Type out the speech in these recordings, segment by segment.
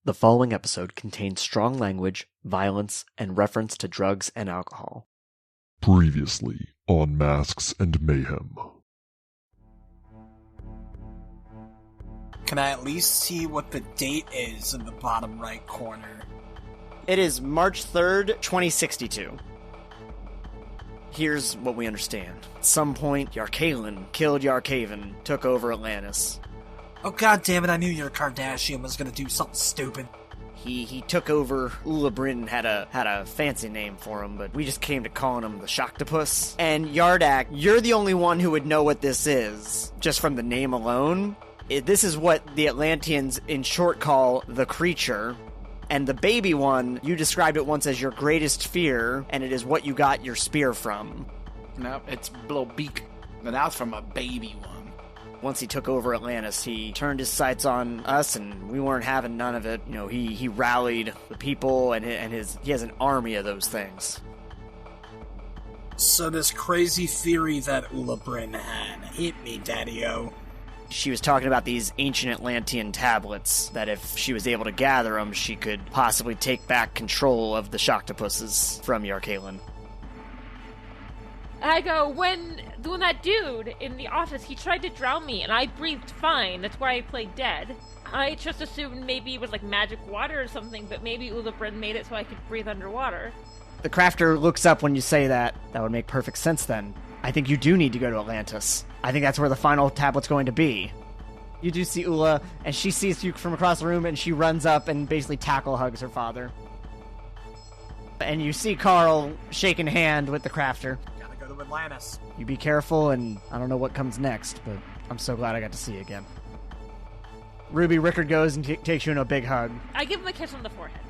The following episode contains strong language, violence, and reference to drugs and alcohol. Previously on Masks and Mayhem. Can I at least see what the date is in the bottom right corner? It is March 3rd, 2062. Here's what we understand. At some point, Yardak killed Yardak, took over Atlantis. Oh god damn it, I knew your Kardashian was gonna do something stupid. He took over. Ulabrin had a fancy name for him, but we just came to calling him the Shocktopus. And Yardak, you're the only one who would know what this is, just from the name alone. This is what the Atlanteans in short call the creature. And the baby one, you described it once as your greatest fear, and it is what you got your spear from. No, it's little beak. But now it's from a baby one. Once he took over Atlantis, he turned his sights on us, and we weren't having none of it. You know, he rallied the people, and he has an army of those things. So this crazy theory that Ulabrin had hit me, Daddy-O. She was talking about these ancient Atlantean tablets, that if she was able to gather them, she could possibly take back control of the Shocktopuses from Yardak. I go, when that dude in the office, he tried to drown me, and I breathed fine. That's why I played dead. I just assumed maybe it was like magic water or something, but maybe Ulabrin made it so I could breathe underwater. The crafter looks up when you say that. That would make perfect sense then. I think you do need to go to Atlantis. I think that's where the final tablet's going to be. You do see Ula, and she sees you from across the room, and she runs up and basically tackle hugs her father. And you see Carl shaking hand with the crafter. Gotta go to Atlantis. You be careful, and I don't know what comes next, but I'm so glad I got to see you again. Ruby, Rickard goes and takes you in a big hug. I give him a kiss on the forehead.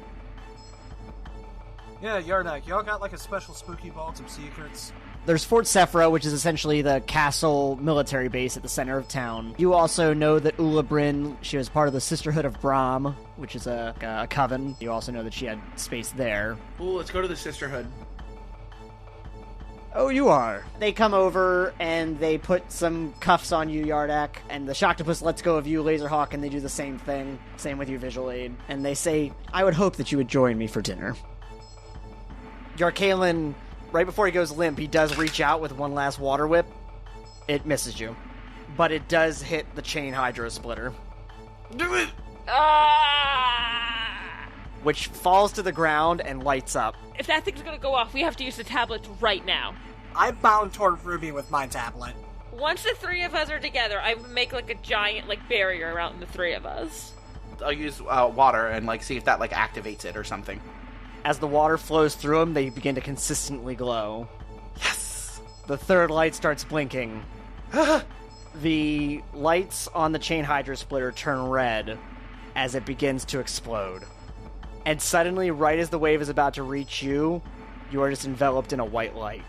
Yeah, Yardak, y'all got like a special spooky vault of secrets? There's Fort Sephra, which is essentially the castle military base at the center of town. You also know that Ulabrin, she was part of the Sisterhood of Brahm, which is a coven. You also know that she had space there. Ooh, let's go to the Sisterhood. Oh, you are. They come over, and they put some cuffs on you, Yardak, and the Shocktopus lets go of you, Lazerhawk, and they do the same thing. Same with you, Visual Aid. And they say, I would hope that you would join me for dinner. Yardak, right before he goes limp, he does reach out with one last water whip. It misses you. But it does hit the chain hydro splitter. Do it! Which falls to the ground and lights up. If that thing's gonna go off, we have to use the tablet right now. I bound toward Ruby with my tablet. Once the three of us are together, I make like a giant barrier around the three of us. I'll use water and see if that activates it or something. As the water flows through them, they begin to consistently glow. Yes! The third light starts blinking. The lights on the chain hydro splitter turn red as it begins to explode. And suddenly, right as the wave is about to reach you, you are just enveloped in a white light.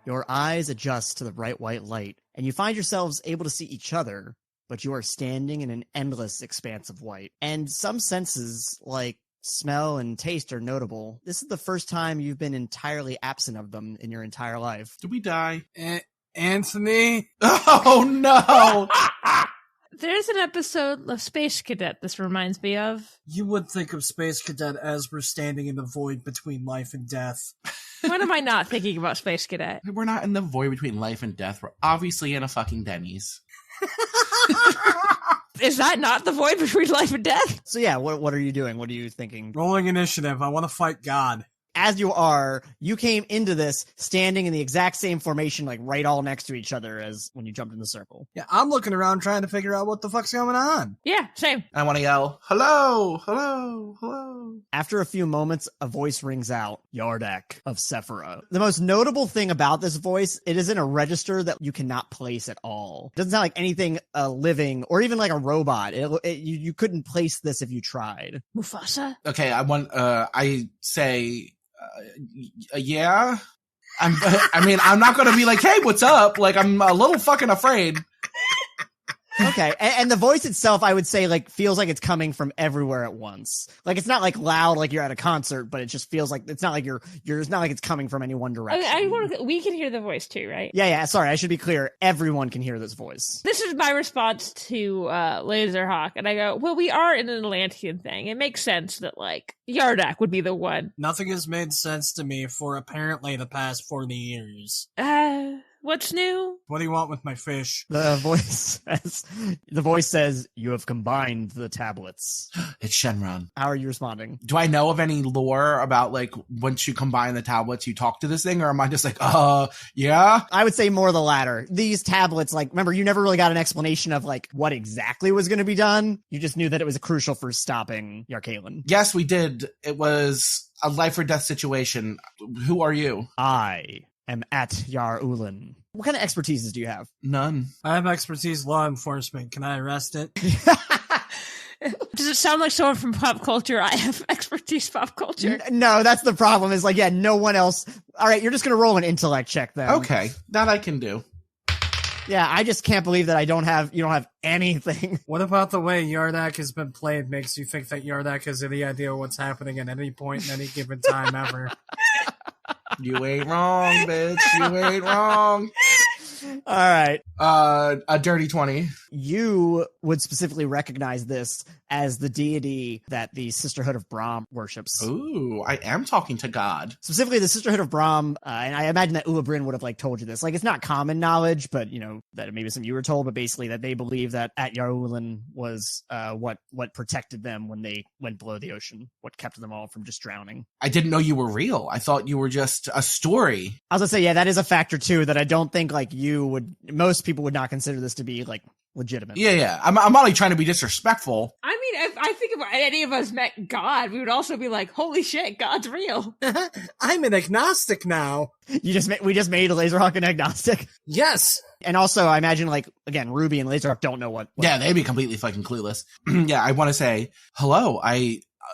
Your eyes adjust to the bright white light, and you find yourselves able to see each other, but you are standing in an endless expanse of white. And some senses, like smell and taste, are notable. This is the first time you've been entirely absent of them in your entire life. Did we die? Anthony? Oh, no! There's an episode of Space Cadet this reminds me of. You would think of Space Cadet as we're standing in the void between life and death. When am I not thinking about Space Cadet? We're not in the void between life and death. We're obviously in a fucking Denny's. Is that not the void between life and death? So yeah, what are you doing? What are you thinking? Rolling initiative. I want to fight God. as you are, you came into this standing in the exact same formation, like right all next to each other as when you jumped in the circle. Yeah, I'm looking around trying to figure out what the fuck's going on. Yeah, same. I want to yell, hello, hello, hello. After a few moments, a voice rings out, Yardak of Sephira. The most notable thing about this voice, it is in a register that you cannot place at all. It doesn't sound like anything living or even like a robot. You couldn't place this if you tried. Mufasa? Okay, I say, yeah. I'm not going to be like, hey, what's up? Like, I'm a little fucking afraid. Okay, and the voice itself, I would say, like, feels like it's coming from everywhere at once. Like, it's not like loud, like you're at a concert, but it just feels like it's not like it's not like it's coming from any one direction. We can hear the voice too, right? Yeah. Sorry, I should be clear. Everyone can hear this voice. This is my response to Lazerhawk, and I go, well, we are in an Atlantean thing. It makes sense that, like, Yardak would be the one. Nothing has made sense to me for apparently the past 40 years. What's new? What do you want with my fish? The voice says, you have combined the tablets. It's Shenron. How are you responding? Do I know of any lore about, like, once you combine the tablets, you talk to this thing? Or am I just like, yeah? I would say more the latter. These tablets, like, remember, you never really got an explanation of, like, what exactly was going to be done. You just knew that it was crucial for stopping Yarkalen. Yes, we did. It was a life or death situation. Who are you? I am at Yar Ulan. What kind of expertises do you have? None. I have expertise law enforcement. Can I arrest it? Does it sound like someone from pop culture? I have expertise pop culture. No, that's the problem. Is like, yeah, no one else. All right, you're just gonna roll an intellect check then. Okay, that I can do. Yeah, I just can't believe that you don't have anything. What about the way Yardak has been played makes you think that Yardak has any idea what's happening at any point in any given time ever? You ain't wrong, bitch. You ain't wrong. All right. A dirty 20. You would specifically recognize this as the deity that the Sisterhood of Brahm worships. Ooh, I am talking to God. Specifically, the Sisterhood of Brahm, and I imagine that Ulabrin would have like told you this. Like, it's not common knowledge, but you know that maybe something you were told. But basically, that they believe that At Yarulan was what protected them when they went below the ocean, what kept them all from just drowning. I didn't know you were real. I thought you were just a story. I was gonna say, yeah, that is a factor too. That I don't think like most people would not consider this to be like legitimate. Yeah. I'm only trying to be disrespectful. I mean, if I think if any of us met God, we would also be like, holy shit, God's real. I'm an agnostic now. We just made Lazerhawk an agnostic. Yes. And also, I imagine, like, again, Ruby and Lazerhawk don't know what. Yeah, they'd be completely fucking clueless. Yeah, I want to say, hello,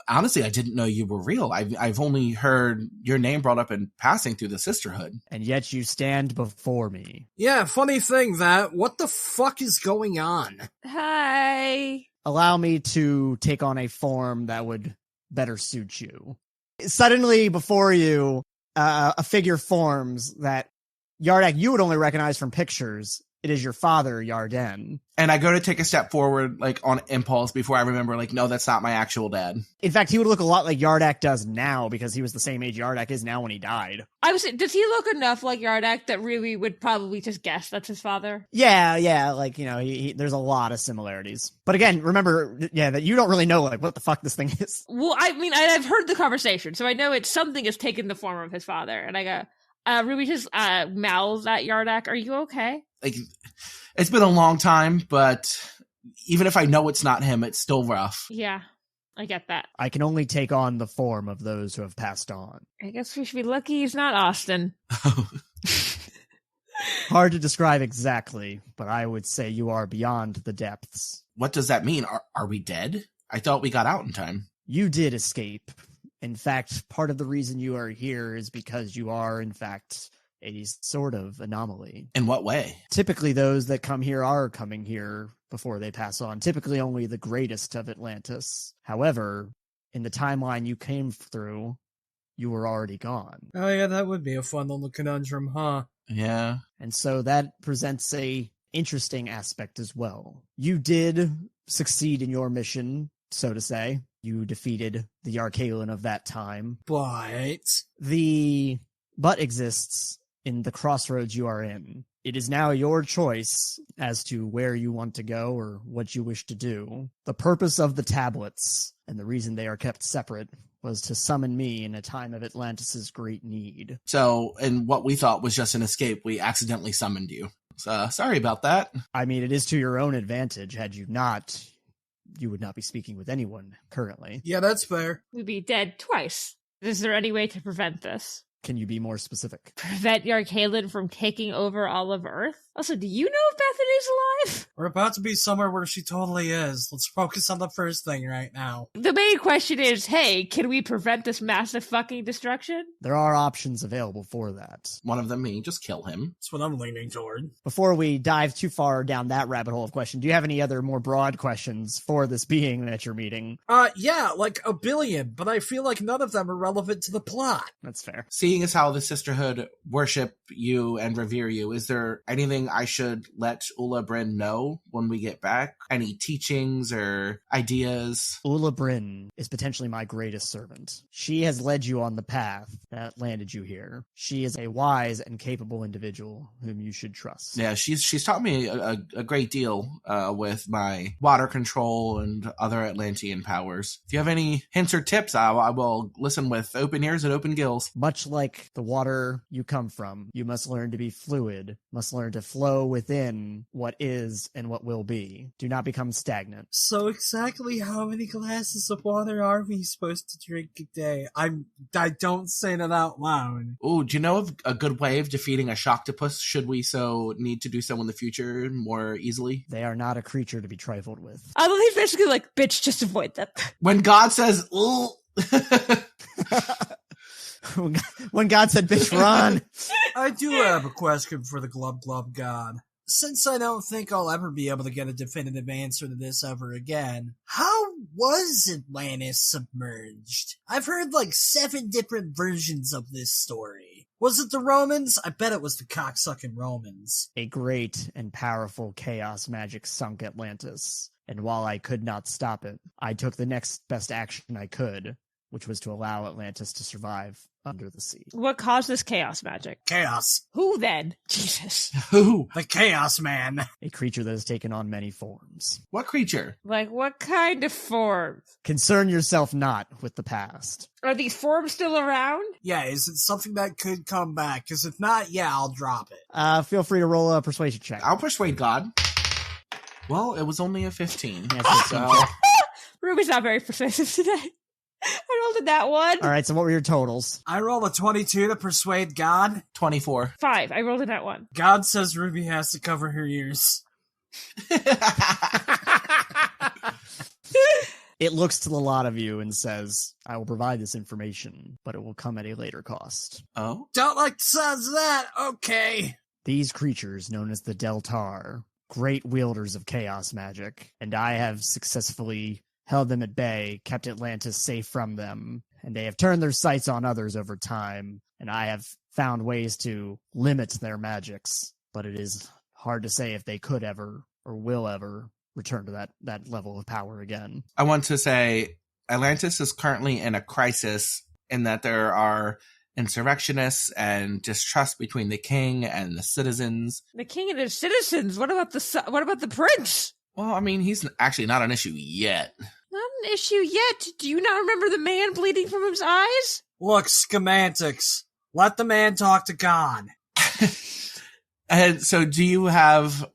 honestly, I didn't know you were real. I've only heard your name brought up in passing through the Sisterhood. And yet you stand before me. Yeah, funny thing that, what the fuck is going on? Hi. Allow me to take on a form that would better suit you. Suddenly, before you, a figure forms that, Yardak, you would only recognize from pictures. It is your father, Yarden. And I go to take a step forward, like, on impulse before I remember, like, no, that's not my actual dad. In fact, he would look a lot like Yardak does now because he was the same age Yardak is now when he died. Does he look enough like Yardak that Ruby would probably just guess that's his father? Yeah, like, you know, there's a lot of similarities. But again, remember, yeah, that you don't really know, like, what the fuck this thing is. Well, I mean, I've heard the conversation, so I know it's something has taken the form of his father. And I go, Ruby just mouths at Yardak, are you okay? Like, it's been a long time, but even if I know it's not him, it's still rough. Yeah, I get that. I can only take on the form of those who have passed on. I guess we should be lucky he's not Austin. Hard to describe exactly, but I would say you are beyond the depths. What does that mean? Are we dead? I thought we got out in time. You did escape. In fact, part of the reason you are here is because you are, in fact, a sort of anomaly. In what way? Typically, those that come here are coming here before they pass on. Typically, only the greatest of Atlantis. However, in the timeline you came through, you were already gone. Oh yeah, that would be a fun little conundrum, huh? Yeah. And so that presents a interesting aspect as well. You did succeed in your mission, so to say. You defeated the Yarkalen of that time. But The but exists in the crossroads you are in. It is now your choice as to where you want to go or what you wish to do. The purpose of the tablets and the reason they are kept separate was to summon me in a time of Atlantis' great need. So, in what we thought was just an escape, we accidentally summoned you. So, sorry about that. I mean, it is to your own advantage. Had you not, you would not be speaking with anyone currently. Yeah, that's fair. We'd be dead twice. Is there any way to prevent this? Can you be more specific? Prevent Yarkalen from taking over all of Earth? Also, do you know if Bethany's alive? We're about to be somewhere where she totally is. Let's focus on the first thing right now. The main question is, hey, can we prevent this massive fucking destruction? There are options available for that. One of them, me, just kill him. That's what I'm leaning toward. Before we dive too far down that rabbit hole of question, do you have any other more broad questions for this being that you're meeting? Yeah, like a billion, but I feel like none of them are relevant to the plot. That's fair. Seeing as how the Sisterhood worship you and revere you, is there anything I should let Ula Bryn know when we get back? Any teachings or ideas? Ula Bryn is potentially my greatest servant. She has led you on the path that landed you here. She is a wise and capable individual whom you should trust. Yeah, she's taught me a great deal with my water control and other Atlantean powers. If you have any hints or tips, I will listen with open ears and open gills. Much like the water you come from, you must learn to be fluid, must learn to flow within what is and what will be. Do not become stagnant. So exactly how many glasses of water are we supposed to drink a day? I don't say that out loud. Oh, do you know of a good way of defeating a Shocktopus should we so need to do so in the future more easily? They are not a creature to be trifled with. I believe basically like, bitch, just avoid them. When God says, ooh. When God said, bitch, run. I do have a question for the Glub Glub God. Since I don't think I'll ever be able to get a definitive answer to this ever again, how was Atlantis submerged? I've heard like 7 different versions of this story. Was it the Romans? I bet it was the cocksucking Romans. A great and powerful chaos magic sunk Atlantis, and while I could not stop it, I took the next best action I could, which was to allow Atlantis to survive under the sea. What caused this chaos magic? Chaos. Who then? Jesus. Who? The Chaos Man. A creature that has taken on many forms. What creature? Like, what kind of form? Concern yourself not with the past. Are these forms still around? Yeah, is it something that could come back? Because if not, yeah, I'll drop it. Feel free to roll a persuasion check. I'll persuade God. Well, it was only a 15. Yeah, So, Ruby's not very persuasive today. I rolled a nat 1. all right, so what were your totals? I roll a 22 to persuade God. 24. 5. I rolled a nat 1. God says Ruby has to cover her ears. It looks to the lot of you and says, I will provide this information, but it will come at a later cost. Oh? Don't like the sounds of that. Okay. These creatures, known as the Deltar, great wielders of chaos magic, and I have successfully held them at bay, kept Atlantis safe from them, and they have turned their sights on others over time, and I have found ways to limit their magics, but it is hard to say if they could ever or will ever return to that level of power again. I want to say Atlantis is currently in a crisis in that there are insurrectionists and distrust between the king and the citizens. The king and his citizens? What about the prince? Well, I mean, he's actually not an issue yet. Not an issue yet. Do you not remember the man bleeding from his eyes? Look, semantics. Let the man talk to God. And so do you have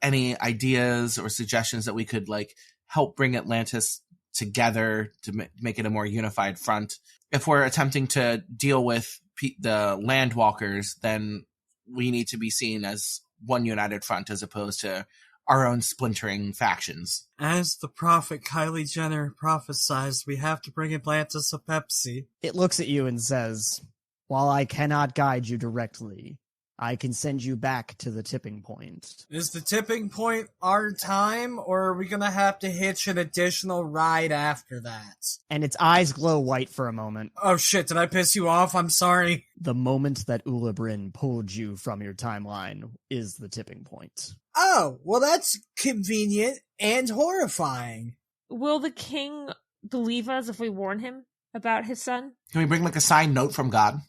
any ideas or suggestions that we could like help bring Atlantis together to make it a more unified front? If we're attempting to deal with the Landwalkers, then we need to be seen as one united front as opposed to our own splintering factions. As the prophet Kylie Jenner prophesied, we have to bring Atlantis a Pepsi. It looks at you and says, while I cannot guide you directly, I can send you back to the tipping point. Is the tipping point our time, or are we gonna have to hitch an additional ride after that? And its eyes glow white for a moment. Oh shit, did I piss you off? I'm sorry. The moment that Ula Bryn pulled you from your timeline is the tipping point. Oh, well that's convenient and horrifying. Will the king believe us if we warn him about his son? Can we bring like a signed note from God?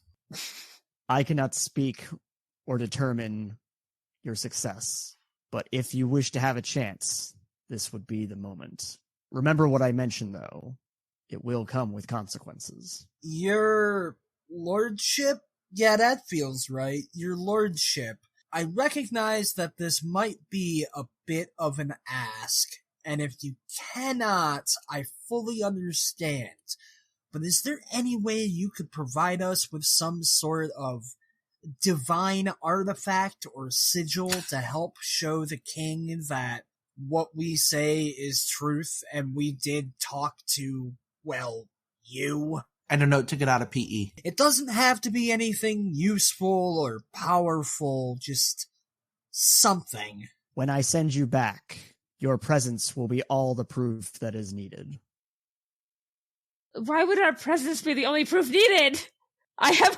I cannot speak or determine your success, but if you wish to have a chance, this would be the moment. Remember what I mentioned, though. it will come with consequences. Your lordship? Yeah, that feels right. Your lordship. I recognize that this might be a bit of an ask, and if you cannot, I fully understand. But is there any way you could provide us with some sort of divine artifact or sigil to help show the king that what we say is truth and we did talk to, well, you? And a note to get out of PE. It doesn't have to be anything useful or powerful, just something. When I send you back, your presence will be all the proof that is needed. Why would our presence be the only proof needed? I have...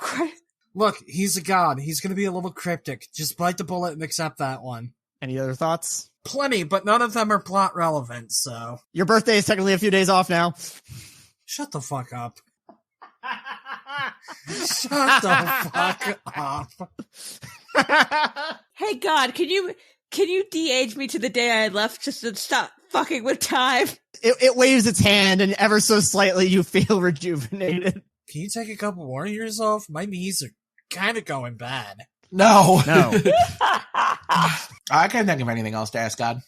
Look, he's a god. He's gonna be a little cryptic. Just bite the bullet and accept that one. Any other thoughts? Plenty, but none of them are plot relevant, so... Your birthday is technically a few days off now. Shut the fuck up. Shut the fuck up. Hey God, can you de-age me to the day I left just to stop fucking with time? It waves its hand, and ever so slightly you feel rejuvenated. Can you take a couple more years off? My knees are kind of going bad. No. I can't think of anything else to ask God.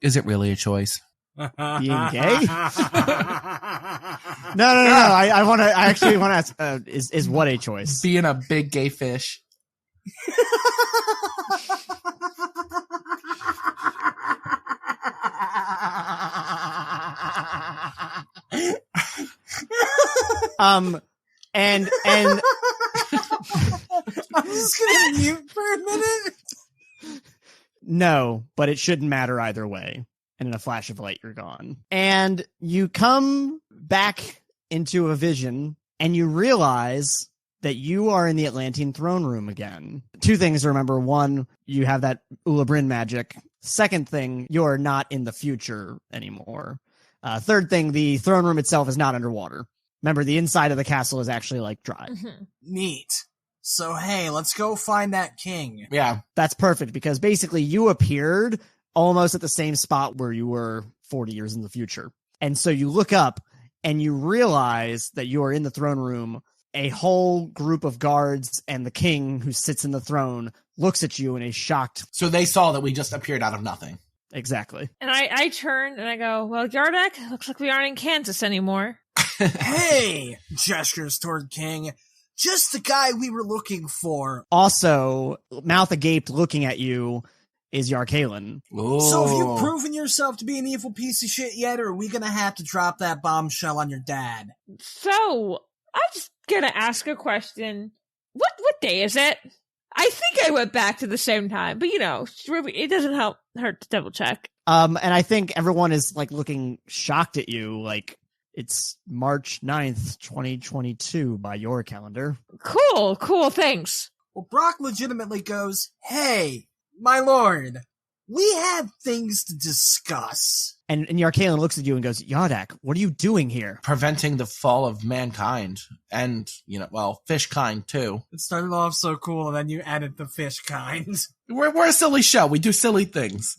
Is it really a choice? Being gay? No. I actually want to ask, is what a choice? Being a big gay fish. And I'm just gonna mute for a minute. No, but it shouldn't matter either way. And in a flash of light, you're gone. And you come back into a vision, and you realize that you are in the Atlantean throne room again. Two things to remember. One, you have that Ulabrin magic. Second thing, you're not in the future anymore. Third thing, the throne room itself is not underwater. Remember, the inside of the castle is actually, like, dry. Mm-hmm. Neat. So, hey, let's go find that king. Yeah. That's perfect, because basically you appeared almost at the same spot where you were 40 years in the future. And so you look up, and you realize that you are in the throne room. A whole group of guards and the king who sits in the throne looks at you and is shocked. So they saw that we just appeared out of nothing. Exactly. And I turn and I go, well, Yardak, looks like we aren't in Kansas anymore. Hey! Gestures toward King. Just the guy we were looking for. Also, mouth agape looking at you is Yarkalen. Ooh. So have you proven yourself to be an evil piece of shit yet, or are we gonna have to drop that bombshell on your dad? So, I'm just gonna ask a question. What day is it? I think I went back to the same time, but it doesn't hurt to double check. And I think everyone is like looking shocked at you, like it's March 9th, 2022 by your calendar. Cool, thanks. Well, Brock legitimately goes, hey, my lord, we have things to discuss. And Yarkalen looks at you and goes, Yardak, what are you doing here? Preventing the fall of mankind. And, fish kind, too. It started off so cool, and then you added the fish kind. We're a silly show. We do silly things.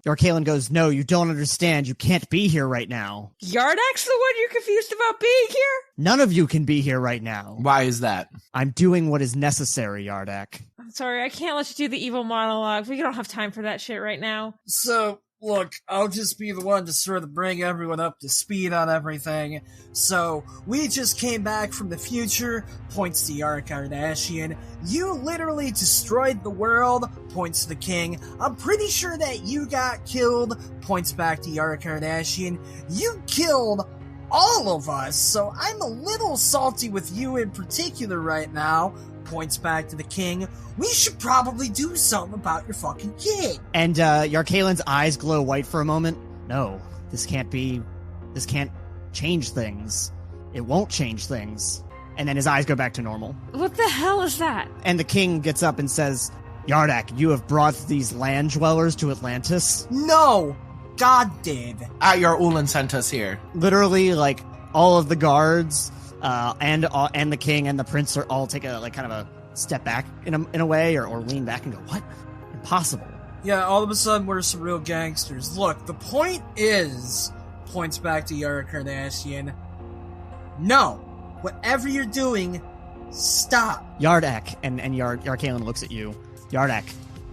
Yarkalen goes, no, you don't understand. You can't be here right now. Yardak's the one you're confused about being here? None of you can be here right now. Why is that? I'm doing what is necessary, Yardak. I'm sorry, I can't let you do the evil monologue. We don't have time for that shit right now. So, look, I'll just be the one to sort of bring everyone up to speed on everything. So, we just came back from the future, points to Yardak Kardashian. You literally destroyed the world, points to the king. I'm pretty sure that you got killed, points back to Yardak Kardashian. You killed all of us, so I'm a little salty with you in particular right now, points back to the king. We should probably do something about your fucking kid. And Yarkalen's eyes glow white for a moment. No, this can't change things. It won't change things. And then his eyes go back to normal. What the hell is that? And the king gets up and says, Yardak, you have brought these land dwellers to Atlantis? No! God did. Your Ulan sent us here. Literally, like, all of the guards and the king and the prince are all take a kind of a step back in a way or lean back and go, what? Impossible. Yeah, all of a sudden we're some real gangsters. Look, the point is, points back to Yardak Kardashian. No! Whatever you're doing, stop! Yardak, and Yarkaelin looks at you. Yardak,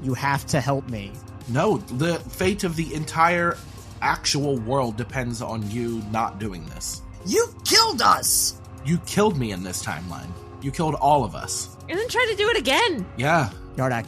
you have to help me. No, the fate of the entire actual world depends on you not doing this. You killed us! You killed me in this timeline. You killed all of us. And then try to do it again. Yeah. Yardak,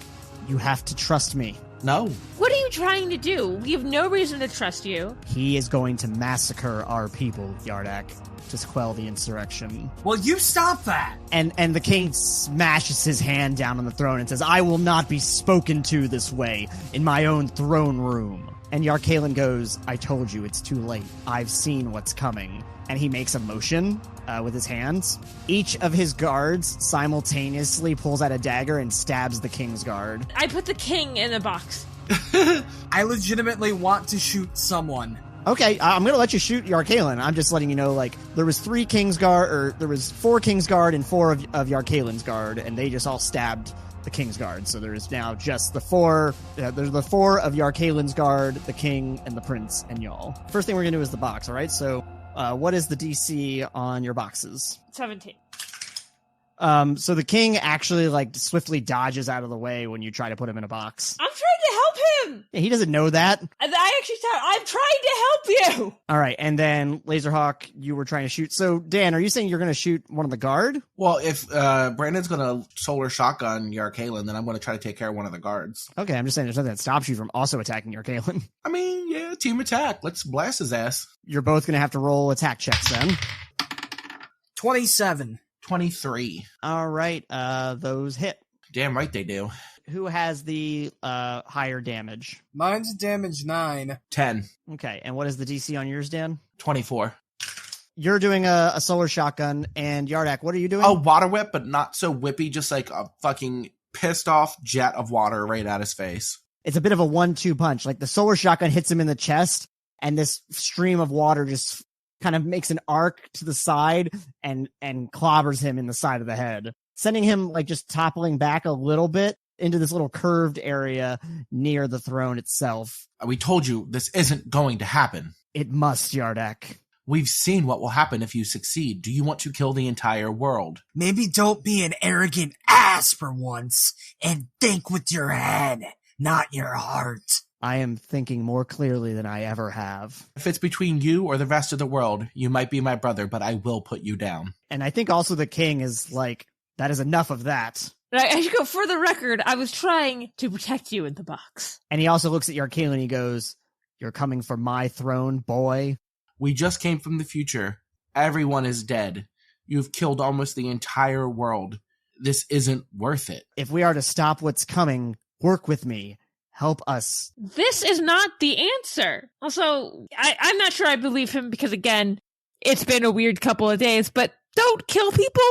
you have to trust me. No. What are you trying to do? We have no reason to trust you. He is going to massacre our people, Yardak, to quell the insurrection. Well, you stop that! And the king smashes his hand down on the throne and says, I will not be spoken to this way in my own throne room. And Yarkaelin goes, I told you, it's too late. I've seen what's coming. And he makes a motion with his hands. Each of his guards simultaneously pulls out a dagger and stabs the king's guard. I put the king in a box. I legitimately want to shoot someone. Okay, I'm going to let you shoot Yarkaelin. I'm just letting you know, like, there was 4 King's Guard and 4 of Yarkaelin's Guard, and they just all stabbed the King's Guard. So there is now just the 4, there's the 4 of Yarkaelin's Guard, the King, and the Prince, and y'all. First thing we're going to do is the box, all right? So what is the DC on your boxes? 17. So the king actually, like, swiftly dodges out of the way when you try to put him in a box. I'm trying to help him! Yeah, he doesn't know that. I actually said, I'm trying to help you! All right, and then Lazerhawk, you were trying to shoot. So, Dan, are you saying you're going to shoot one of the guard? Well, if Brandon's going to solar shotgun Yarkaelin, then I'm going to try to take care of one of the guards. Okay, I'm just saying there's nothing that stops you from also attacking Yarkaelin. I mean, yeah, team attack. Let's blast his ass. You're both going to have to roll attack checks then. 27. 23. All right, those hit. Damn right they do. Who has the higher damage? Mine's damage 9. 10. Okay, and what is the DC on yours, Dan? 24. You're doing a solar shotgun, and Yardak, what are you doing? A water whip, but not so whippy, just like a fucking pissed off jet of water right at his face. It's a bit of a 1-2 punch. Like, the solar shotgun hits him in the chest, and this stream of water just kind of makes an arc to the side and clobbers him in the side of the head, sending him, like, just toppling back a little bit into this little curved area near the throne itself. We told you this isn't going to happen. It must, Yardak. We've seen what will happen if you succeed. Do you want to kill the entire world? Maybe don't be an arrogant ass for once, and think with your head, not your heart. I am thinking more clearly than I ever have. If it's between you or the rest of the world, you might be my brother, but I will put you down. And I think also the king is like, that is enough of that. I should go, for the record, I was trying to protect you in the box. And he also looks at Yarkaelin and he goes, you're coming for my throne, boy? We just came from the future. Everyone is dead. You've killed almost the entire world. This isn't worth it. If we are to stop what's coming, work with me. Help us. This is not the answer. Also, I'm not sure I believe him because, again, it's been a weird couple of days, but don't kill people.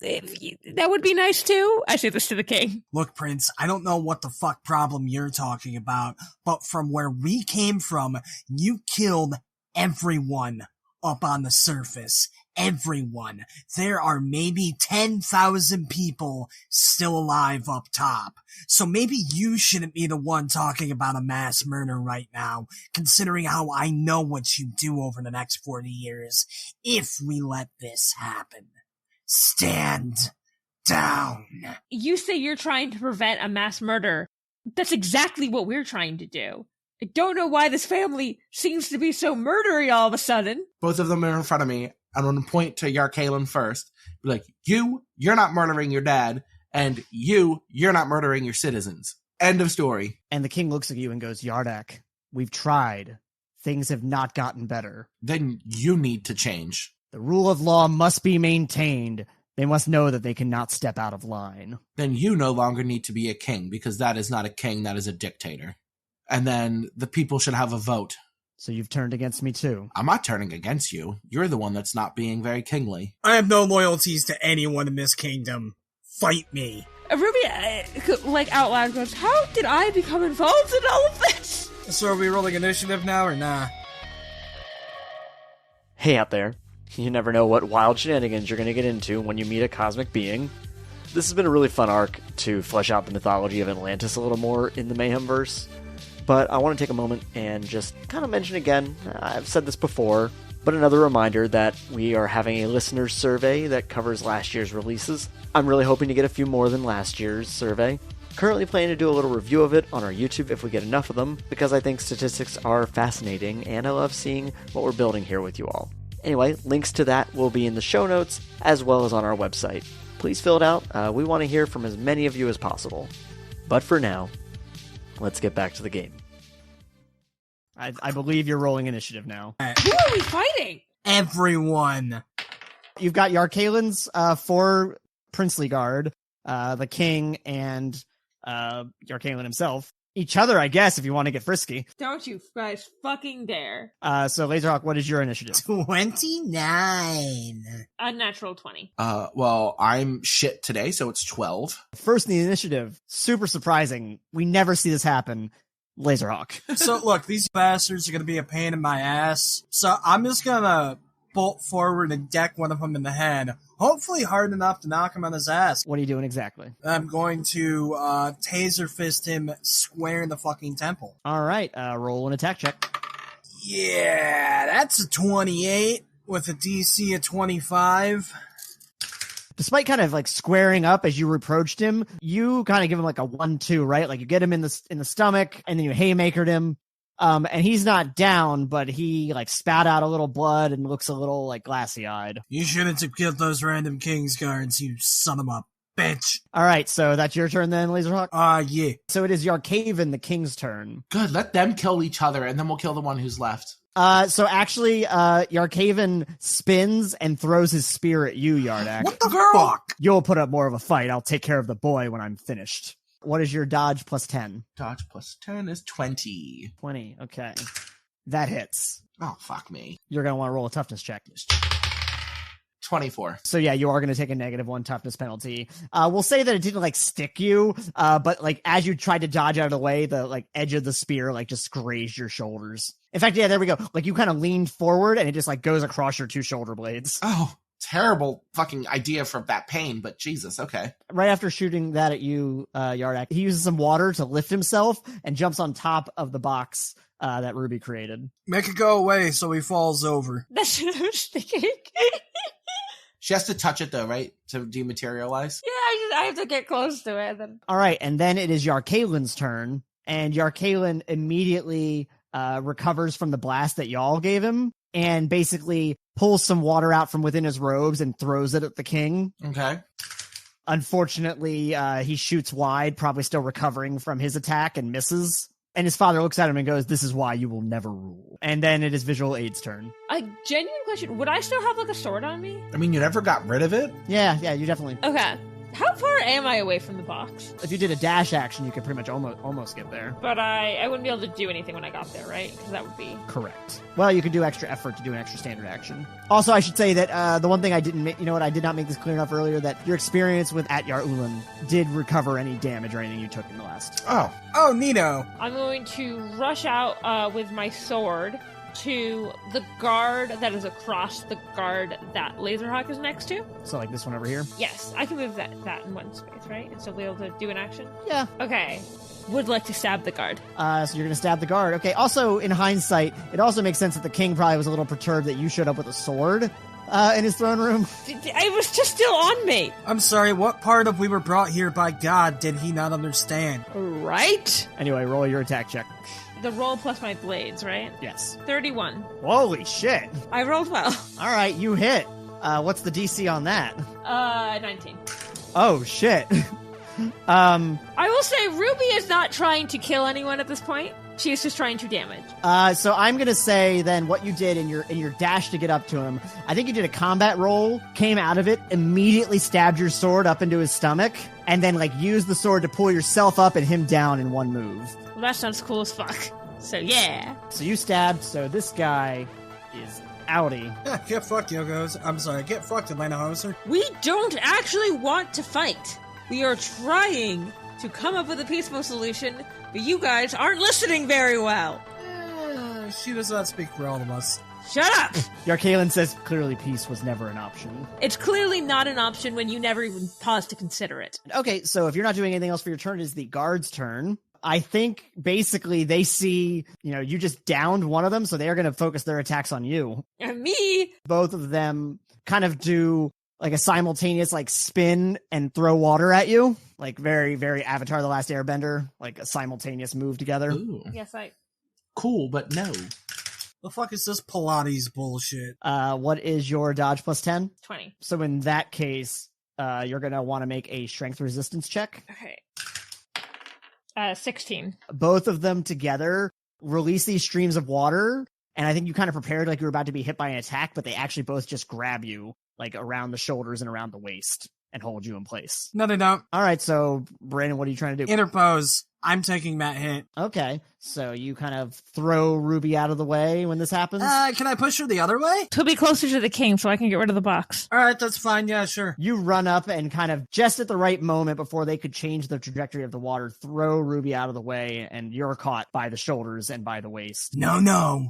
That would be nice, too. I say this to the king. Look, Prince, I don't know what the fuck problem you're talking about, but from where we came from, you killed everyone up on the surface. Everyone. There are maybe 10,000 people still alive up top. So maybe you shouldn't be the one talking about a mass murder right now, considering how I know what you do over the next 40 years, if we let this happen. Stand down. You say you're trying to prevent a mass murder. That's exactly what we're trying to do. I don't know why this family seems to be so murdery all of a sudden. Both of them are in front of me. I'm going to point to Yarkaelin first. Be like, you're not murdering your dad, and you're not murdering your citizens. End of story. And the king looks at you and goes, Yardak, we've tried. Things have not gotten better. Then you need to change. The rule of law must be maintained. They must know that they cannot step out of line. Then you no longer need to be a king, because that is not a king, that is a dictator. And then the people should have a vote. So you've turned against me too. I'm not turning against you. You're the one that's not being very kingly. I have no loyalties to anyone in this kingdom. Fight me. Ruby, like, out loud goes, how did I become involved in all of this? So are we rolling initiative now or nah? Hey out there. You never know what wild shenanigans you're going to get into when you meet a cosmic being. This has been a really fun arc to flesh out the mythology of Atlantis a little more in the Mayhem verse. But I want to take a moment and just kind of mention again, I've said this before, but another reminder that we are having a listener survey that covers last year's releases. I'm really hoping to get a few more than last year's survey. Currently planning to do a little review of it on our YouTube if we get enough of them, because I think statistics are fascinating and I love seeing what we're building here with you all. Anyway, links to that will be in the show notes as well as on our website. Please fill it out. We want to hear from as many of you as possible. But for now, let's get back to the game. I believe you're rolling initiative now. Who are we fighting? Everyone. You've got Yarkalin's 4 princely guard, the king, and Yarkalin himself. Each other, I guess, if you want to get frisky. Don't you guys fucking dare. So, Lazerhawk, what is your initiative? 29. Unnatural 20. Well, I'm shit today, so it's 12. First in the initiative, super surprising. We never see this happen. Lazerhawk. So, look, these bastards are going to be a pain in my ass. So, I'm just going to bolt forward and deck one of them in the head. Hopefully hard enough to knock him on his ass. What are you doing exactly? I'm going to taser fist him square in the fucking temple. All right, roll an attack check. Yeah, that's a 28 with a DC of 25. Despite kind of like squaring up as you approached him, you kind of give him like a 1-2, right? Like you get him in the stomach and then you haymakered him. And he's not down, but he like spat out a little blood and looks a little like glassy eyed. You shouldn't have killed those random King's guards, you son of a bitch. All right, so that's your turn then, Lazerhawk? Yeah. So it is Yarkaven, the king's turn. Good, let them kill each other, and then we'll kill the one who's left. So actually, Yarkaven spins and throws his spear at you, Yardak. What the fuck? You'll put up more of a fight. I'll take care of the boy when I'm finished. What is your dodge plus 10? Dodge plus 10 is 20. 20, okay. That hits. Oh, fuck me. You're going to want to roll a toughness check. 24. So yeah, you are going to take a -1 toughness penalty. We'll say that it didn't like stick you, but like as you tried to dodge out of the way, the like edge of the spear like just grazed your shoulders. In fact, yeah, there we go. Like you kind of leaned forward and it just like goes across your 2 shoulder blades. Oh, terrible fucking idea for that pain, but Jesus, okay. Right after shooting that at you, Yardak, he uses some water to lift himself and jumps on top of the box that Ruby created. Make it go away so he falls over. That's what I was thinking. She has to touch it though, right? To dematerialize? Yeah, I have to get close to it. Then. All right, and then it is Yarkalin's turn, and Yarkalin immediately recovers from the blast that y'all gave him, and basically pulls some water out from within his robes and throws it at the king. Okay. Unfortunately, he shoots wide, probably still recovering from his attack, and misses. And his father looks at him and goes, "This is why you will never rule." And then it is Visual Aid's turn. A genuine question. Would I still have like a sword on me? I mean, you never got rid of it? Yeah, you definitely. Okay. How far am I away from the box? If you did a dash action, you could pretty much almost get there. But I wouldn't be able to do anything when I got there, right? Because that would be... Correct. Well, you could do extra effort to do an extra standard action. Also, I should say that the one thing I didn't make, I did not make this clear enough earlier, that your experience with At Yar Ulan did recover any damage or anything you took in the last. Oh, Nino. I'm going to rush out with my sword to the guard that is across the guard that Lazerhawk is next to. So like this one over here? Yes, I can move that in one space, right? And still be able to do an action? Yeah. Okay. Would like to stab the guard. So you're going to stab the guard. Okay, also, in hindsight, it also makes sense that the king probably was a little perturbed that you showed up with a sword in his throne room. I was just still on me. I'm sorry, what part of we were brought here by God did he not understand? Right? Anyway, roll your attack check. The roll plus my blades, right? Yes. 31. Holy shit. I rolled well. All right, you hit. What's the DC on that? 19. Oh, shit. I will say Ruby is not trying to kill anyone at this point. She is just trying to damage. So I'm gonna say then what you did in your dash to get up to him. I think you did a combat roll, came out of it, immediately stabbed your sword up into his stomach, and then like used the sword to pull yourself up and him down in one move. Well, that sounds cool as fuck. So yeah. So you stabbed. So this guy is outie. Yeah, get fucked, Yogos. I'm sorry, get fucked, Atlanta Hoser. We don't actually want to fight. We are trying to come up with a peaceful solution, but you guys aren't listening very well. She does not speak for all of us. Shut up! Yarkalin says clearly peace was never an option. It's clearly not an option when you never even pause to consider it. Okay, so if you're not doing anything else for your turn, it is the guard's turn. I think basically they see, you just downed one of them, so they're going to focus their attacks on you. And me. Both of them kind of do like a simultaneous like spin and throw water at you. Like very, very Avatar The Last Airbender, like a simultaneous move together. Ooh. Yes, Cool, but no. The fuck is this Pilates bullshit? What is your dodge plus 10? 20. So in that case, you're going to want to make a strength resistance check. Okay. 16. Both of them together release these streams of water, and I think you kind of prepared like you were about to be hit by an attack, but they actually both just grab you like around the shoulders and around the waist and hold you in place. No, they don't. All right, so Brandon, what are you trying to do? Interpose. I'm taking that hit. Okay, so you kind of throw Ruby out of the way when this happens? Can I push her the other way? To be closer to the king so I can get rid of the box. All right, that's fine. Yeah, sure. You run up and kind of just at the right moment before they could change the trajectory of the water, throw Ruby out of the way, and you're caught by the shoulders and by the waist. No.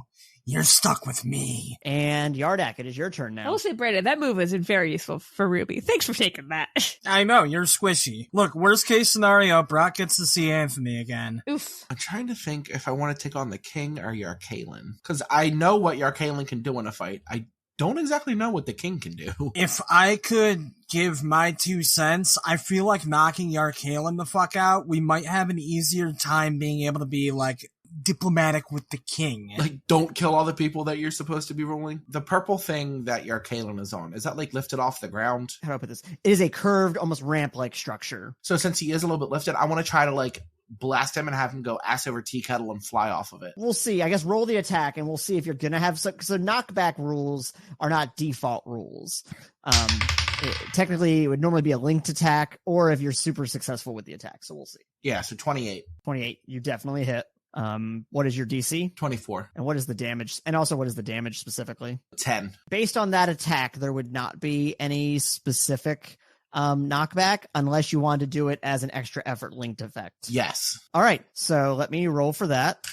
You're stuck with me. And Yardak, it is your turn now. I will say, Brandon, that move is very useful for Ruby. Thanks for taking that. I know, you're squishy. Look, worst case scenario, Brock gets to see Anthony again. Oof. I'm trying to think if I want to take on the king or Yarkalen. Because I know what Yarkalen can do in a fight. I don't exactly know what the king can do. If I could give my 2 cents, I feel like knocking Yarkalen the fuck out, we might have an easier time being able to be, like, diplomatic with the king. Like, don't kill all the people that you're supposed to be ruling. The purple thing that Yarkalen is on, is that, like, lifted off the ground? How do I put this? It is a curved, almost ramp-like structure. So since he is a little bit lifted, I want to try to, like, blast him and have him go ass over tea kettle and fly off of it. We'll see. I guess roll the attack, and we'll see if you're going to have some... So knockback rules are not default rules. Technically, it would normally be a linked attack, or if you're super successful with the attack. So we'll see. Yeah, so 28. 28. You definitely hit. What is your DC? 24. And what is the damage? And also, what is the damage specifically? 10. Based on that attack, there would not be any specific knockback unless you wanted to do it as an extra effort linked effect. Yes. All right, so let me roll for that.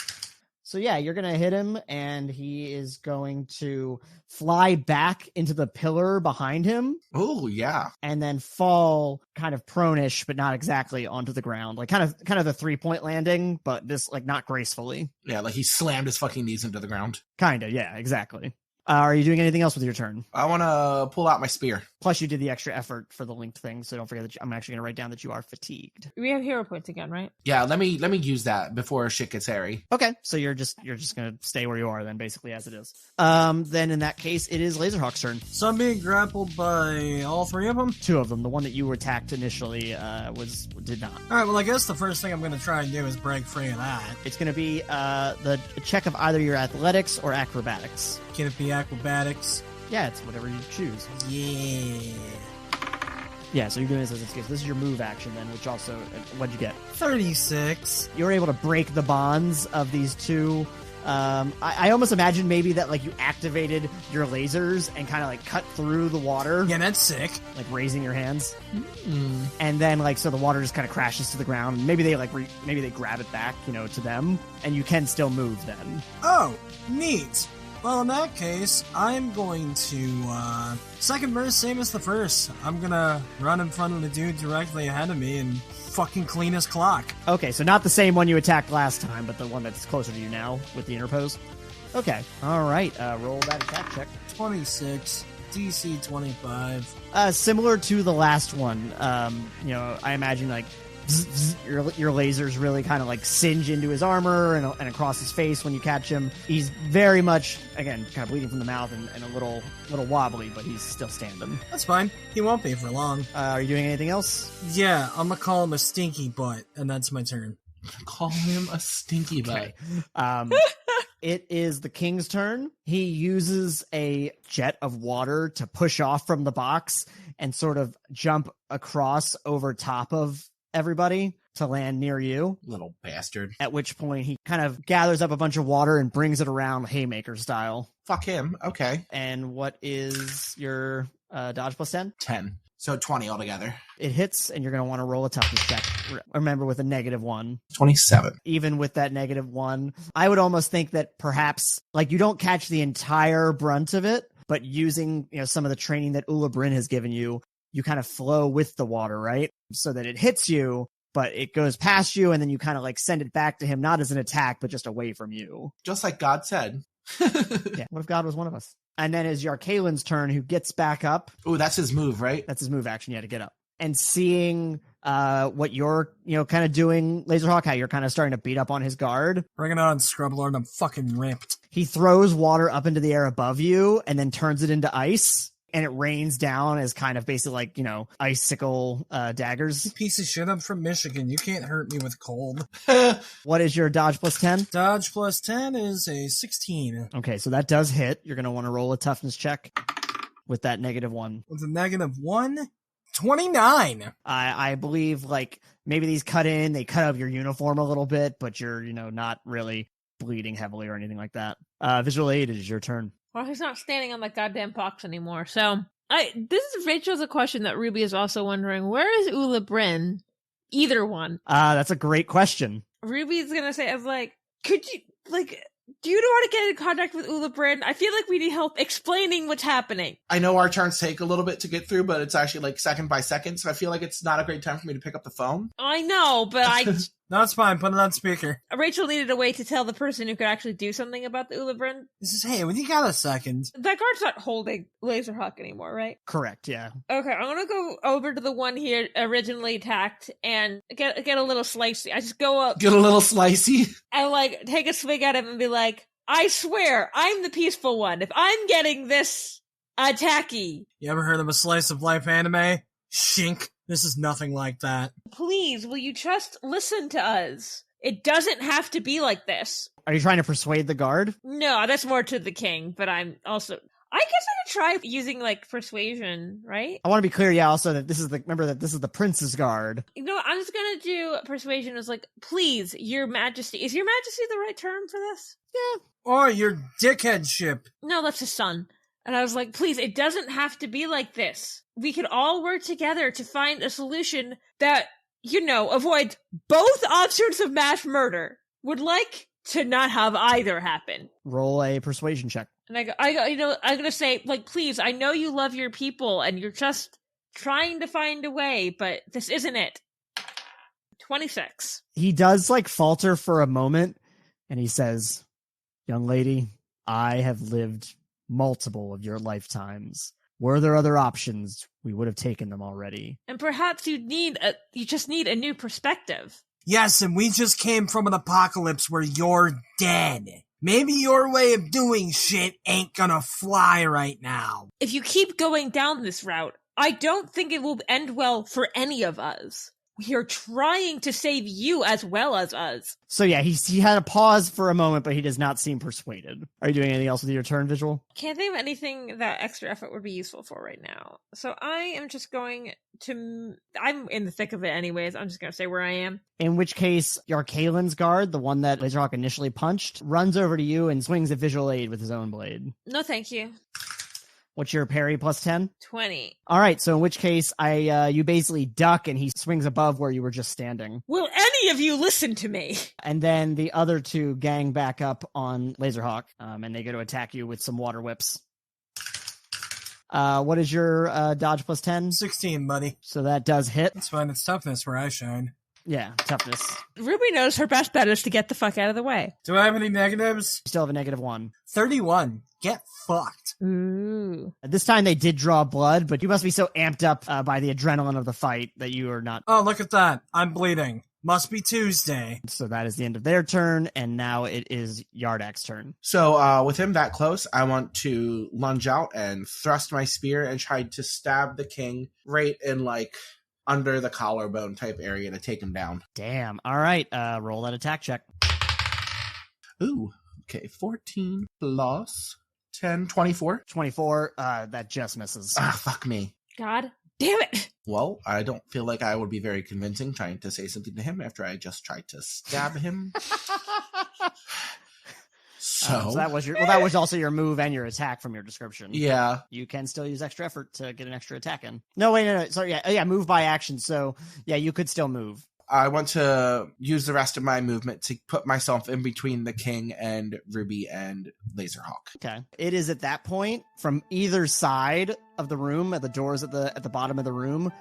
So yeah, you're going to hit him, and he is going to fly back into the pillar behind him. Oh, yeah. And then fall kind of prone-ish, but not exactly onto the ground. Like kind of the 3-point landing, but this like not gracefully. Yeah, like he slammed his fucking knees into the ground. Kind of, yeah, exactly. Are you doing anything else with your turn? I want to pull out my spear. Plus, you did the extra effort for the linked thing, so don't forget that I'm actually going to write down that you are fatigued. We have hero points again, right? Yeah, let me use that before shit gets hairy. Okay, so you're just going to stay where you are then, basically as it is. Then in that case, it is Lazerhawk's turn. So I'm being grappled by all 3 of them? 2 of them. The one that you attacked initially did not. All right, well, I guess the first thing I'm going to try and do is break free of that. It's going to be the check of either your athletics or acrobatics. Can it be acrobatics? Yeah, it's whatever you choose. Yeah. Yeah, so you're doing this as a skill. This is your move action then, which also, what'd you get? 36. You're able to break the bonds of these 2. I almost imagine maybe that like you activated your lasers and kind of like cut through the water. Yeah, that's sick. Like raising your hands. And then like, so the water just kind of crashes to the ground. Maybe they like, maybe they grab it back, to them, and you can still move then. Oh, neat. Well, in that case, I'm going to, second verse, same as the first. I'm gonna run in front of the dude directly ahead of me and fucking clean his clock. Okay, so not the same one you attacked last time, but the one that's closer to you now with the interpose. Okay, alright, roll that attack check. 26, DC 25. Similar to the last one, I imagine like your lasers really kind of like singe into his armor and across his face when you catch him. He's very much, again, kind of bleeding from the mouth and a little wobbly, but he's still standing. That's fine. He won't be for long. Are you doing anything else? Yeah, I'm gonna call him a stinky butt, and that's my turn. Call him a stinky butt. It is the king's turn. He uses a jet of water to push off from the box and sort of jump across over top of everybody to land near you. Little bastard. At which point he kind of gathers up a bunch of water and brings it around Haymaker style. Fuck him. Okay. And what is your dodge plus 10? 10. So 20 altogether. It hits, and you're going to want to roll a toughness check. Remember, with a -1. 27. Even with that -1, I would almost think that perhaps, like, you don't catch the entire brunt of it, but using, some of the training that Ula Bryn has given you, you kind of flow with the water, right? So that it hits you, but it goes past you, and then you kind of like send it back to him, not as an attack, but just away from you. Just like God said. Yeah. What if God was one of us? And then is Yarkalin's turn, who gets back up. Ooh, that's his move, right? That's his move action. Yeah, to get up. And seeing what you're, kind of doing, Lazerhawk, how you're kind of starting to beat up on his guard. Bring it on, Scrublord. I'm fucking ripped. He throws water up into the air above you and then turns it into ice. And it rains down as kind of basically like, icicle daggers. Piece of shit, I'm from Michigan. You can't hurt me with cold. What is your dodge plus 10? Dodge plus 10 is a 16. Okay, so that does hit. You're going to want to roll a toughness check with that -1. With a -1, 29. I believe like maybe these they cut up your uniform a little bit, but you're, not really bleeding heavily or anything like that. Visual aid, it is your turn. Well, he's not standing on that goddamn box anymore. So, this is Rachel's a question that Ruby is also wondering. Where is Ula Bryn? Either one. That's a great question. Ruby's gonna say, I was like, could you, do you know how to get in contact with Ula Bryn? I feel like we need help explaining what's happening. I know our turns take a little bit to get through, but it's actually like second by second, so I feel like it's not a great time for me to pick up the phone. I know, but No, it's fine. Put it on speaker. Rachel needed a way to tell the person who could actually do something about the Ula Bryn. This is, hey, when you got a second. That guard's not holding Lazerhawk anymore, right? Correct, yeah. Okay, I'm gonna go over to the one he originally attacked and get a little slicey. I just go up. Get a little slicey. And take a swing at him and be like, I swear, I'm the peaceful one. If I'm getting this attacky. You ever heard of a slice of life anime? Shink. This is nothing like that. Please, will you just listen to us? It doesn't have to be like this. Are you trying to persuade the guard? No, that's more to the king, but I'm also... I guess I could try using, persuasion, right? I want to be clear, yeah, also that this is the prince's guard. I'm just gonna do persuasion as please, your majesty. Is your majesty the right term for this? Yeah. Or your dickheadship. No, that's his son. And I was like, please, it doesn't have to be like this. We could all work together to find a solution that, avoids both options of mass murder. Would like to not have either happen. Roll a persuasion check. And I'm gonna say, please, I know you love your people and you're just trying to find a way, but this isn't it. 26. He does falter for a moment and he says, young lady, I have lived multiple of your lifetimes. Were there other options, we would have taken them already. And perhaps you just need a new perspective. Yes, and we just came from an apocalypse where you're dead. Maybe your way of doing shit ain't gonna fly right now. If you keep going down this route, I don't think it will end well for any of us. We are trying to save you as well as us. So yeah, he had a pause for a moment, but he does not seem persuaded. Are you doing anything else with your turn, Vizual? Can't think of anything that extra effort would be useful for right now. So I am just going to... I'm in the thick of it anyways. I'm just going to say where I am. In which case, Yarkalin's guard, the one that Lazerhawk initially punched, runs over to you and swings a visual aid with his own blade. No, thank you. What's your parry plus 10? 20. All right, so in which case, you basically duck and he swings above where you were just standing. Will any of you listen to me? And then the other two gang back up on Lazerhawk, and they go to attack you with some water whips. What is your dodge plus 10? 16, buddy. So that does hit. It's fine. It's toughness where I shine. Yeah, toughness. Ruby knows her best bet is to get the fuck out of the way. Do I have any negatives? You still have a -1. 31. Get fucked. Ooh. This time they did draw blood, but you must be so amped up by the adrenaline of the fight that you are not. Oh, look at that. I'm bleeding. Must be Tuesday. So that is the end of their turn, and now it is Yardak's turn. So with him that close, I want to lunge out and thrust my spear and try to stab the king right in under the collarbone type area to take him down. Damn. All right. Roll that attack check. Ooh. Okay. 14 plus 10, 24. 24. That just misses. Ah, fuck me. God damn it. Well, I don't feel like I would be very convincing trying to say something to him after I just tried to stab him. So that was also your move and your attack from your description. Yeah. You can still use extra effort to get an extra attack in. No, wait, no. Sorry, yeah, move by action. So, yeah, you could still move. I want to use the rest of my movement to put myself in between the king and Ruby and Lazerhawk. Okay. It is at that point, from either side of the room, at the doors at the bottom of the room,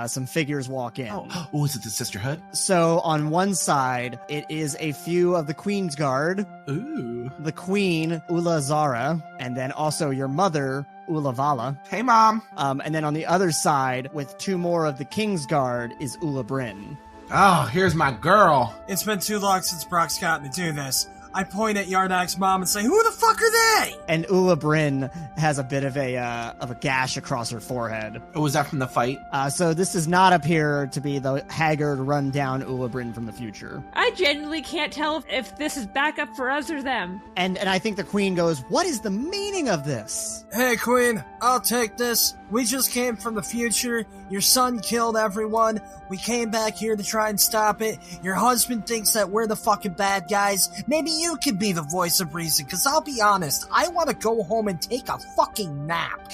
some figures walk in. Oh, is it the Sisterhood? So on one side, it is a few of the Queen's Guard. Ooh. The Queen, Ula Zara, and then also your mother, Ulavala. Hey, Mom. And then on the other side, with 2 more of the King's Guard, is Ula Bryn. Oh, here's my girl. It's been too long since Brock's gotten to do this. I point at Yardak's mom and say, who the fuck are they? And Ula Bryn has a bit of a gash across her forehead. Oh, was that from the fight? So this does not appear to be the haggard, run-down Ula Bryn from the future. I genuinely can't tell if this is backup for us or them. And I think the Queen goes, what is the meaning of this? Hey, Queen, I'll take this. We just came from the future. Your son killed everyone. We came back here to try and stop it. Your husband thinks that we're the fucking bad guys. Maybe you can be the voice of reason, because I'll be honest, I want to go home and take a fucking nap.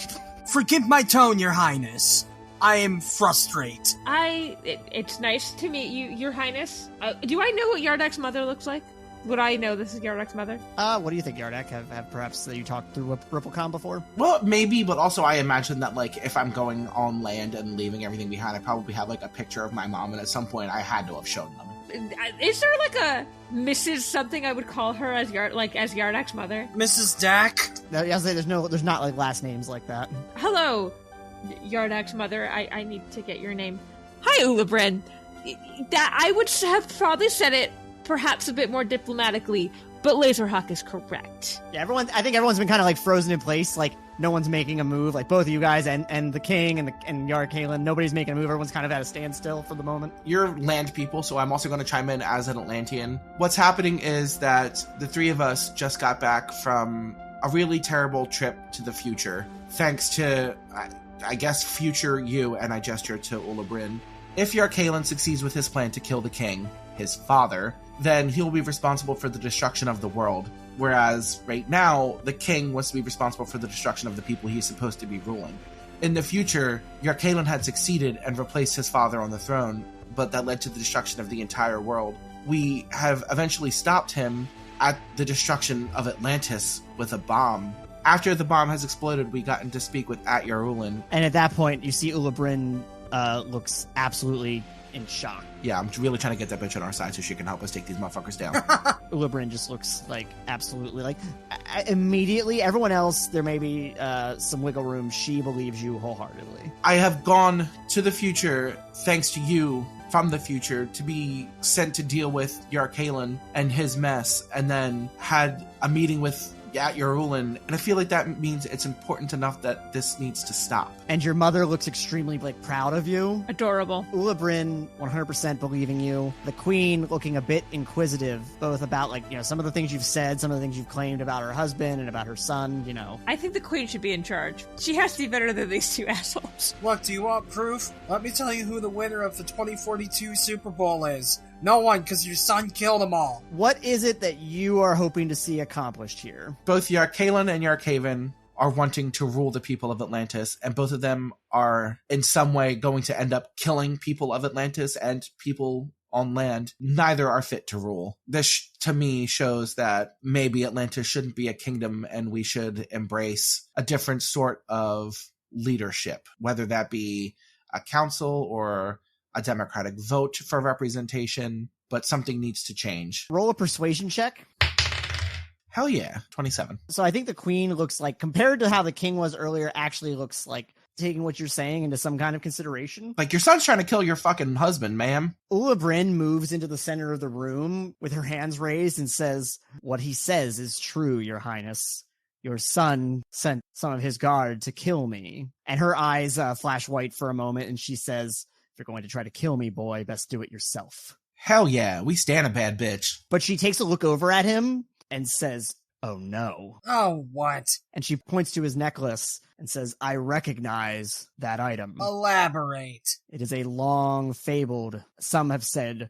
Forgive my tone, Your Highness. I am frustrated. It's nice to meet you, Your Highness. Do I know what Yardak's mother looks like? Would I know this is Yardak's mother? What do you think, Yardak? Have perhaps you talked through Ripplecom before? Well, maybe, but also I imagine that, like, if I'm going on land and leaving everything behind, I probably have, like, a picture of my mom, and at some point I had to have shown them. Is there, like, a Mrs. something I would call her as Yardak's mother? Mrs. Dak? No, I was say there's not, like, last names like that. Hello, Yardak's mother. I need to get your name. Hi, Ula Bryn. That I would have probably said it perhaps a bit more diplomatically, but Lazerhawk is correct. Yeah, I think everyone's been kind of like frozen in place, like no one's making a move, like both of you guys and the King and Yar Kalen, nobody's making a move, everyone's kind of at a standstill for the moment. You're land people, so I'm also going to chime in as an Atlantean. What's happening is that the 3 of us just got back from a really terrible trip to the future, thanks to, I guess, future you, and I gesture to Ula Bryn. If Yar Kalen succeeds with his plan to kill the king, his father, then he'll be responsible for the destruction of the world. Whereas right now, the king wants to be responsible for the destruction of the people he's supposed to be ruling. In the future, Yar Kalen had succeeded and replaced his father on the throne, but that led to the destruction of the entire world. We have eventually stopped him at the destruction of Atlantis with a bomb. After the bomb has exploded, we got to speak with At-Yarulin. And at that point, you see Ula Bryn looks absolutely in shock. Yeah, I'm really trying to get that bitch on our side so she can help us take these motherfuckers down. Ula Bryn just looks like absolutely like immediately. Everyone else, there may be some wiggle room. She believes you wholeheartedly. I have gone to the future thanks to you from the future to be sent to deal with Yar Kalen and his mess, and then had a meeting with At-Yarulin, and I feel like that means it's important enough that this needs to stop. And your mother looks extremely like proud of you. Adorable. Ula Bryn 100% believing you. The Queen looking a bit inquisitive, both about some of the things you've said, some of the things you've claimed about her husband and about her son. I think the Queen should be in charge. She has to be better than these 2 assholes. Look, do you want proof? Let me tell you who the winner of the 2042 Super Bowl is. No one, because your son killed them all. What is it that you are hoping to see accomplished here? Both Yar Kalen and Yar Kaven are wanting to rule the people of Atlantis, and both of them are in some way going to end up killing people of Atlantis and people on land. Neither are fit to rule. This, to me, shows that maybe Atlantis shouldn't be a kingdom and we should embrace a different sort of leadership, whether that be a council or a democratic vote for representation, but something needs to change. Roll a persuasion check. Hell yeah, 27. So I think the Queen looks like, compared to how the King was earlier, actually looks like taking what you're saying into some kind of consideration. Like, your son's trying to kill your fucking husband, ma'am. Ula Bryn moves into the center of the room with her hands raised and says, what he says is true, Your Highness. Your son sent some of his guard to kill me. And her eyes flash white for a moment, and she says, if you're going to try to kill me, boy, best do it yourself. Hell yeah, we stand a bad bitch. But she takes a look over at him and says, oh no. Oh, what? And she points to his necklace and says, I recognize that item. Elaborate. It is a long, fabled, some have said,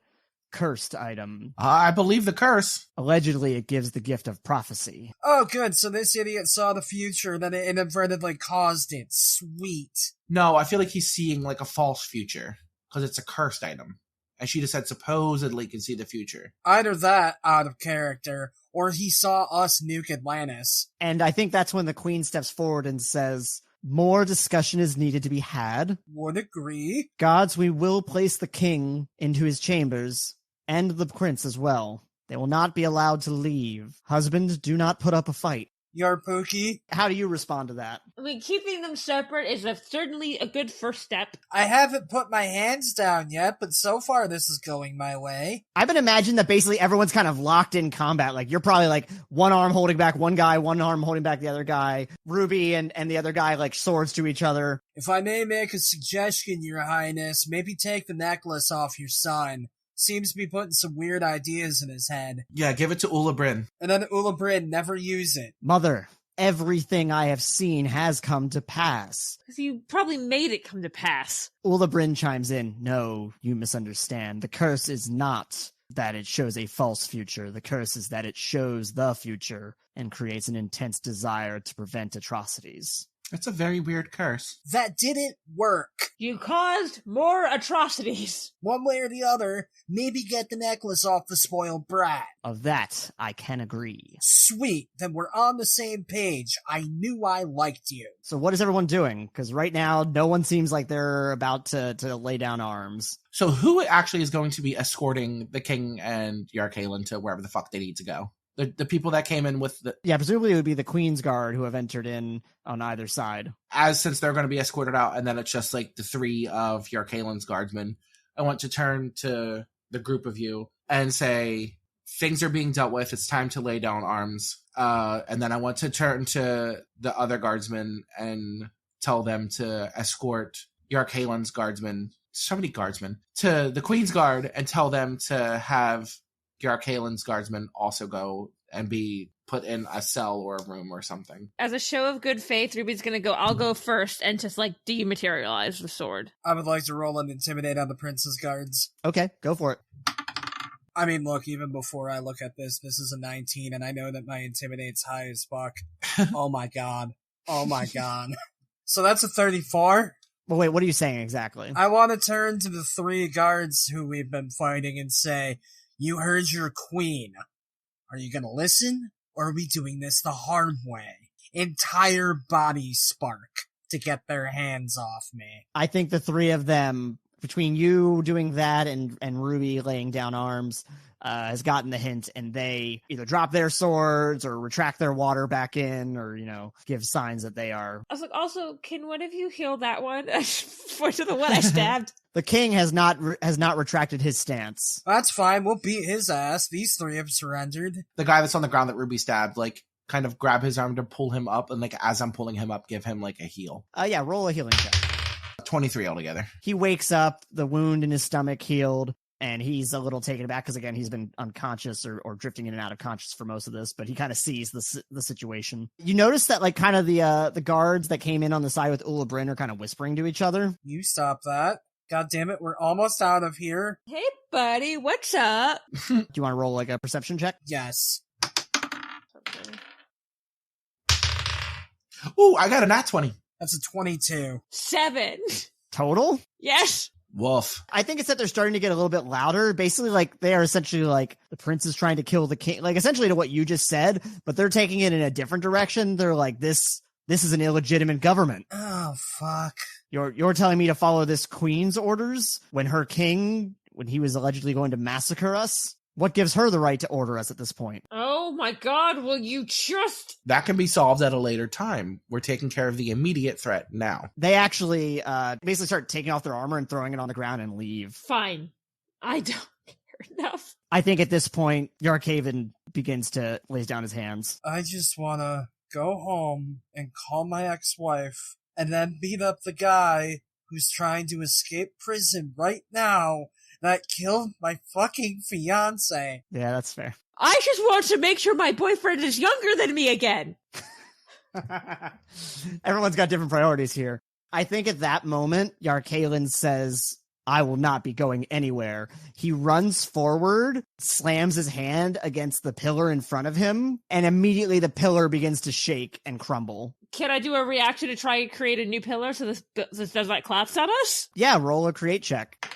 cursed item. I believe the curse. Allegedly, it gives the gift of prophecy. Oh, good. So this idiot saw the future, then it inadvertently caused it. Sweet. No, I feel like he's seeing like a false future because it's a cursed item. And she just said supposedly can see the future. Either that, out of character, or he saw us nuke Atlantis. And I think that's when the Queen steps forward and says, More discussion is needed to be had. Would agree. Gods, we will place the king into his chambers, and the prince as well. They will not be allowed to leave. Husband, do not put up a fight. Yarpookie. How do you respond to that? I mean, keeping them separate is certainly a good first step. I haven't put my hands down yet, but so far this is going my way. I've been imagining that basically everyone's kind of locked in combat. Like, you're probably like one arm holding back one guy, one arm holding back the other guy. Ruby and the other guy like swords to each other. If I may make a suggestion, Your Highness, maybe take the necklace off your son. Seems to be putting some weird ideas in his head. Yeah, give it to Ulabrin. And then Ulabrin, never use it. Mother, everything I have seen has come to pass. Because you probably made it come to pass. Ulabrin chimes in. No, you misunderstand. The curse is not that it shows a false future. The curse is that it shows the future and creates an intense desire to prevent atrocities. That's a very weird curse. That didn't work. You caused more atrocities. One way or the other, maybe get the necklace off the spoiled brat. Of that, I can agree. Sweet, then we're on the same page. I knew I liked you. So what is everyone doing? Because right now, no one seems like they're about to lay down arms. So who actually is going to be escorting the king and Yarkalen to wherever the fuck they need to go? The people that came in with the... Yeah, presumably it would be the Queen's Guard who have entered in on either side. Since they're going to be escorted out, and then it's just like the three of Yarkalen's guardsmen, I want to turn to the group of you and say, things are being dealt with, it's time to lay down arms. And then I want to turn to the other guardsmen and tell them to escort Yarkalen's guardsmen, so many guardsmen, to the Queen's Guard and tell them to have Yarkalen's guardsmen also go and be put in a cell or a room or something. As a show of good faith, Ruby's gonna go, I'll go first, and just, like, dematerialize the sword. I would like to roll an intimidate on the prince's guards. Okay, go for it. I mean, look, even before I look at this is a 19, and I know that my intimidate's high as fuck. Oh my god. Oh my god. So that's a 34? Well, wait, what are you saying exactly? I want to turn to the three guards who we've been fighting and say, you heard your queen. Are you gonna listen? Or are we doing this the hard way? Entire body spark to get their hands off me. I think the three of them, between you doing that and Ruby laying down arms, has gotten the hint, and they either drop their swords or retract their water back in, or, give signs that they are... I was like, also, can one of you heal that one? For to the one I stabbed. The king has not retracted his stance. That's fine, we'll beat his ass. These three have surrendered. The guy that's on the ground that Ruby stabbed, kind of grab his arm to pull him up, and, as I'm pulling him up, give him, a heal. Yeah, roll a healing check. 23 altogether. He wakes up, the wound in his stomach healed, and he's a little taken aback because, again, he's been unconscious or drifting in and out of conscious for most of this, but he kind of sees the situation. You notice that, kind of the guards that came in on the side with Ulabrin are kind of whispering to each other. You stop that. God damn it, we're almost out of here. Hey, buddy, what's up? Do you want to roll, a perception check? Yes. Ooh, I got a nat 20. That's a 22. 7. Total? Yes. Woof. I think it's that they're starting to get a little bit louder. Basically, they are essentially the prince is trying to kill the king, essentially to what you just said, but they're taking it in a different direction. They're like, this is an illegitimate government. Oh, fuck. You're telling me to follow this queen's orders when he was allegedly going to massacre us? What gives her the right to order us at this point? Oh my god, will you just... That can be solved at a later time. We're taking care of the immediate threat now. They actually basically start taking off their armor and throwing it on the ground and leave. Fine. I don't care enough. I think at this point, Yarkaven begins to lay down his hands. I just want to go home and call my ex-wife and then beat up the guy who's trying to escape prison right now that killed my fucking fiance. Yeah, that's fair. I just want to make sure my boyfriend is younger than me again. Everyone's got different priorities here. I think at that moment, Yarkalen says, I will not be going anywhere. He runs forward, slams his hand against the pillar in front of him, and immediately the pillar begins to shake and crumble. Can I do a reaction to try and create a new pillar so this does not collapse on us? Yeah, roll a create check.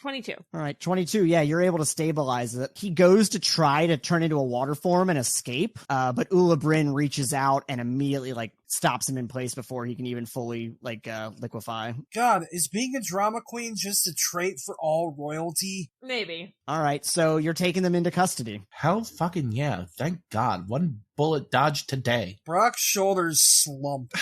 22. All right, 22. Yeah, you're able to stabilize it. He goes to try to turn into a water form and escape, but Ula Bryn reaches out and immediately stops him in place before he can even fully liquefy. God, is being a drama queen just a trait for all royalty? Maybe. All right, so you're taking them into custody. Hell fucking yeah. Thank God. One bullet dodge today. Brock's shoulders slump.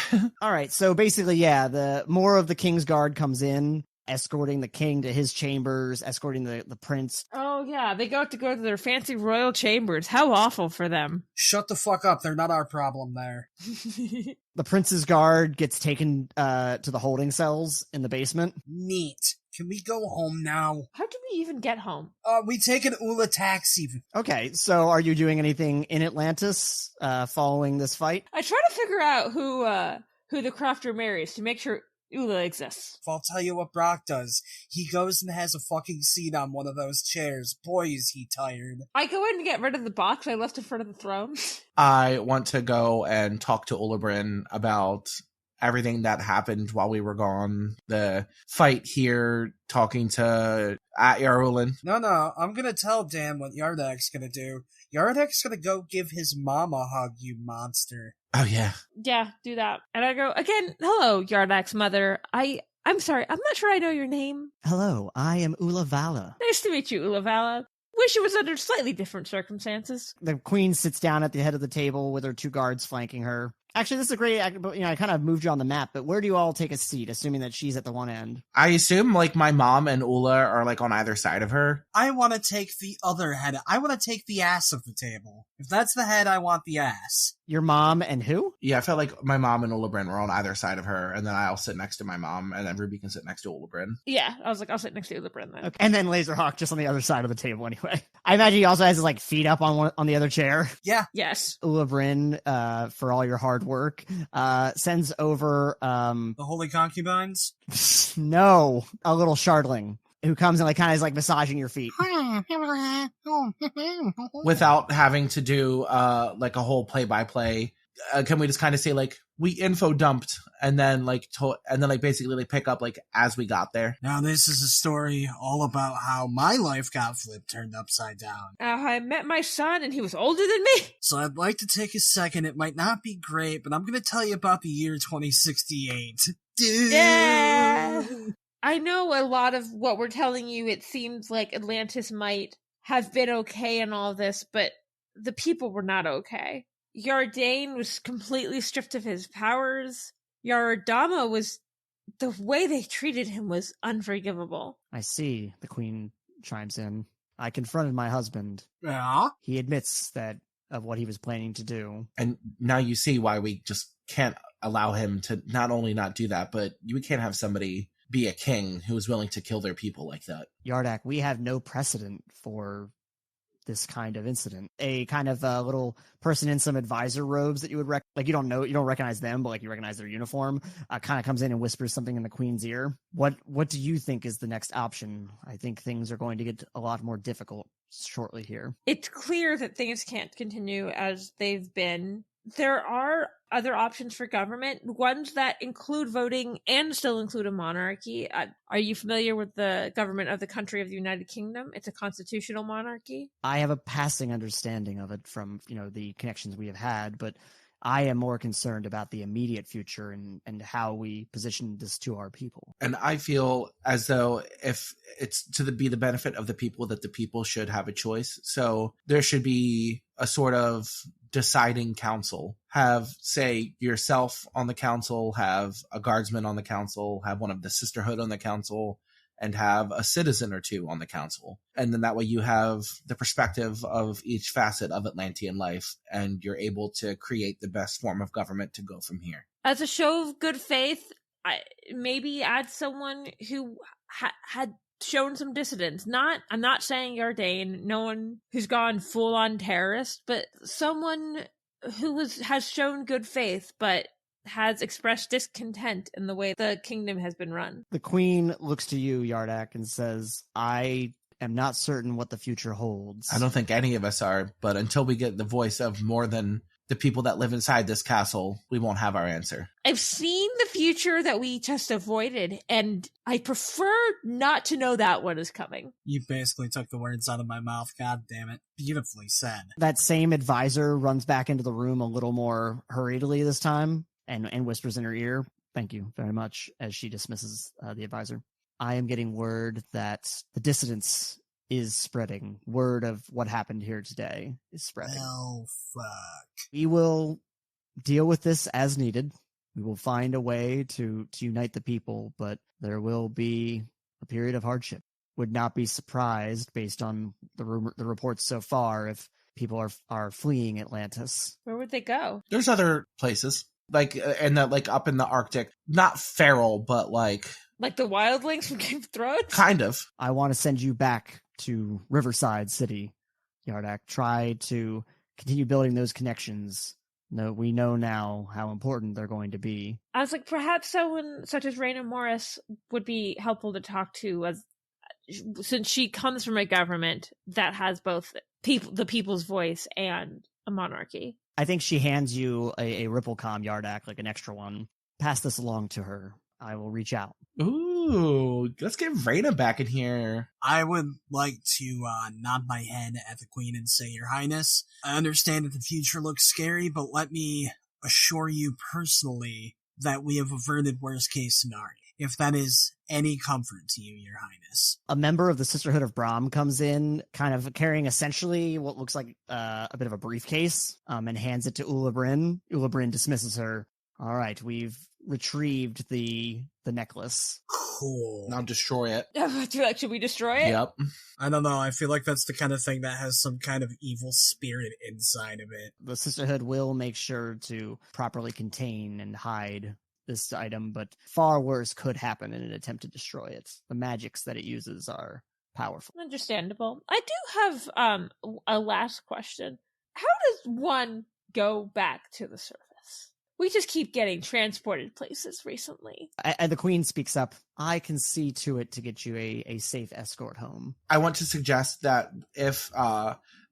All right, so basically, yeah, the more of the King's Guard comes in, escorting the king to his chambers, escorting the prince. Oh, yeah, they go to their fancy royal chambers. How awful for them. Shut the fuck up, they're not our problem there. The prince's guard gets taken to the holding cells in the basement. Neat. Can we go home now? How do we even get home? We take an Ula taxi. Okay, so are you doing anything in Atlantis following this fight? I try to figure out who the crafter marries to make sure Ula exists. I'll tell you what Brock does. He goes and has a fucking seat on one of those chairs. Boy, is he tired. I go in to get rid of the box I left in front of the throne. I want to go and talk to Ula Bryn about everything that happened while we were gone. The fight here, talking to Yarulin. No, I'm gonna tell Dan what Yardak's gonna do. Yardak's gonna go give his mom a hug, you monster. Oh, yeah. Yeah, do that. And I go, again, hello, Yardak's mother. I'm sorry, I'm not sure I know your name. Hello, I am Ula Vala. Nice to meet you, Ula Vala. Wish it was under slightly different circumstances. The queen sits down at the head of the table with her two guards flanking her. Actually, this is a great, I kind of moved you on the map, but where do you all take a seat, assuming that she's at the one end? I assume, my mom and Ula are, on either side of her. I want to take the other head. I want to take the ass of the table. If that's the head, I want the ass. Your mom and who? Yeah, I felt like my mom and Ula Bryn were on either side of her, and then I'll sit next to my mom, and then Ruby can sit next to Ula Bryn. Yeah, I was like, I'll sit next to Ula Bryn then. Okay. And then Lazerhawk just on the other side of the table anyway. I imagine he also has his feet up on the other chair. Yeah. Yes. Ula Bryn, for all your hard work, sends over the holy concubines? No, a little shardling who comes and kind of is massaging your feet. Without having to do a whole play-by-play, can we just kind of say we info dumped and then basically pick up as we got there? Now this is a story all about how my life got turned upside down. I met my son and he was older than me. So I'd like to take a second. It might not be great, but I'm going to tell you about the year 2068. Dude. Yeah. I know a lot of what we're telling you. It seems like Atlantis might have been okay in all this, but the people were not okay. Yardane was completely stripped of his powers. Yaradama was... the way they treated him was unforgivable. I see, the queen chimes in. I confronted my husband. Yeah? He admits that of what he was planning to do. And now you see why we just can't allow him to not only not do that, but we can't have somebody be a king who is willing to kill their people like that. Yardak, we have no precedent for this kind of incident. A kind of little person in some advisor robes that you would you don't recognize them, but you recognize their uniform, kind of comes in and whispers something in the queen's ear. What do you think is the next option? I think things are going to get a lot more difficult shortly here. It's clear that things can't continue as they've been. There are other options for government, ones that include voting and still include a monarchy. Are you familiar with the government of the country of the United Kingdom? It's a constitutional monarchy. I have a passing understanding of it from, the connections we have had, but I am more concerned about the immediate future and how we position this to our people. And I feel as though if it's to be the benefit of the people, that the people should have a choice. So there should be a sort of deciding council. Have, say, yourself on the council, have a guardsman on the council, have one of the sisterhood on the council, and have a citizen or two on the council. And then that way you have the perspective of each facet of Atlantean life, and you're able to create the best form of government to go from here. As a show of good faith, maybe add someone who had shown some dissidence. I'm not saying Yardane, no one who's gone full-on terrorist, but someone who has shown good faith, but has expressed discontent in the way the kingdom has been run. The queen looks to you, Yardak, and says, I am not certain what the future holds. I don't think any of us are, but until we get the voice of more than the people that live inside this castle, we won't have our answer. I've seen the future that we just avoided, and I prefer not to know that one is coming. You basically took the words out of my mouth. God damn it. Beautifully said. That same advisor runs back into the room a little more hurriedly this time and whispers in her ear, "Thank you very much," as she dismisses the advisor. "I am getting word that the dissidence is spreading. Word of what happened here today is spreading. Oh, fuck. We will deal with this as needed. We will find a way to unite the people, but there will be a period of hardship. Would not be surprised, based on the reports so far, if people are fleeing Atlantis." Where would they go? There's other places, like up in the Arctic, not feral, but like the wildlings from Game of Thrones? Kind of. "I want to send you back to Riverside City, Yardak. Try to continue building those connections. No, we know now how important they're going to be." I was like, perhaps someone such as Raina Morris would be helpful to talk to, since she comes from a government that has both the people's voice and a monarchy. I think she hands you a Ripplecom, Yardak, like an extra one. "Pass this along to her. I will reach out." Ooh, let's get Raina back in here. I would like to nod my head at the Queen and say, "Your Highness, I understand that the future looks scary, but let me assure you personally that we have averted worst case scenario, if that is any comfort to you, Your Highness." A member of the Sisterhood of Brahm comes in, kind of carrying essentially what looks like a bit of a briefcase, and hands it to Ula Bryn. Ula Bryn dismisses her. "All right, we've retrieved the necklace." Cool. Now destroy it. Should we destroy it? Yep. I don't know. I feel like that's the kind of thing that has some kind of evil spirit inside of it. The Sisterhood will make sure to properly contain and hide this item, but far worse could happen in an attempt to destroy it. The magics that it uses are powerful. Understandable. I do have a last question. How does one go back to the surface? We just keep getting transported places recently. And the Queen speaks up. "I can see to it to get you a safe escort home." I want to suggest that if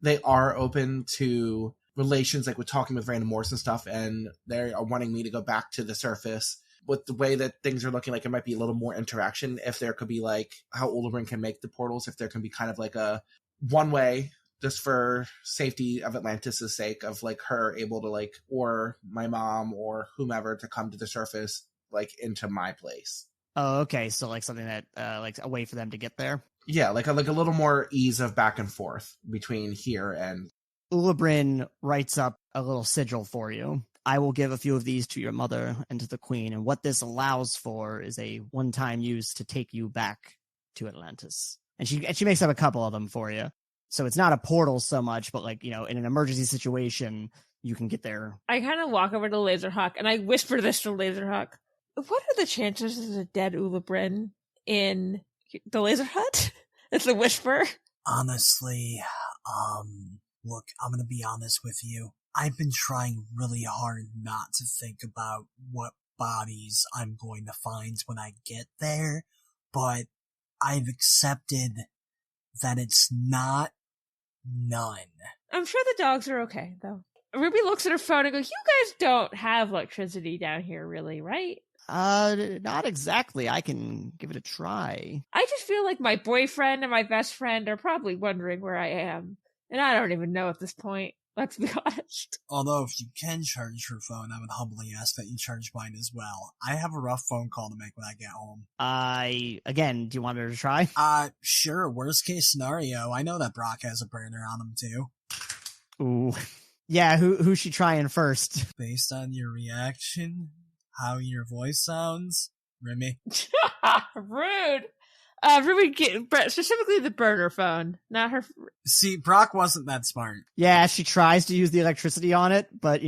they are open to relations, like with talking with Random Morse and stuff, and they are wanting me to go back to the surface, with the way that things are looking like, it might be a little more interaction. If there could be like how Uldarin can make the portals, if there can be kind of like a one way, just for safety of Atlantis' sake, of like her able to like, or my mom or whomever to come to the surface, like into my place. Oh, okay. So like something that like a way for them to get there. Yeah, like a little more ease of back and forth between here and. Ula Bryn writes up a little sigil for you. "I will give a few of these to your mother and to the Queen, and what this allows for is a one-time use to take you back to Atlantis." And she makes up a couple of them for you. So it's not a portal so much, but like, in an emergency situation, you can get there. I kind of walk over to Lazerhawk and I whisper this to Lazerhawk. "What are the chances there's a dead Ula Bryn in the laser hut?" It's a whisper. Honestly, look, I'm gonna be honest with you. I've been trying really hard not to think about what bodies I'm going to find when I get there, but I've accepted that it's not none. I'm sure the dogs are okay, though. Ruby looks at her phone and goes, "You guys don't have electricity down here, really, right?" Not exactly. I can give it a try. I just feel like my boyfriend and my best friend are probably wondering where I am. And I don't even know at this point. Let's be honest. Although, if you can charge your phone, I would humbly ask that you charge mine as well. I have a rough phone call to make when I get home. Again, do you want her to try? Sure. Worst case scenario, I know that Brock has a burner on him too. Ooh. Yeah, who's she trying first? Based on your reaction, how your voice sounds, Remy. Rude. Ruby, specifically the burner phone, not her. See, Brock wasn't that smart. Yeah, she tries to use the electricity on it, but,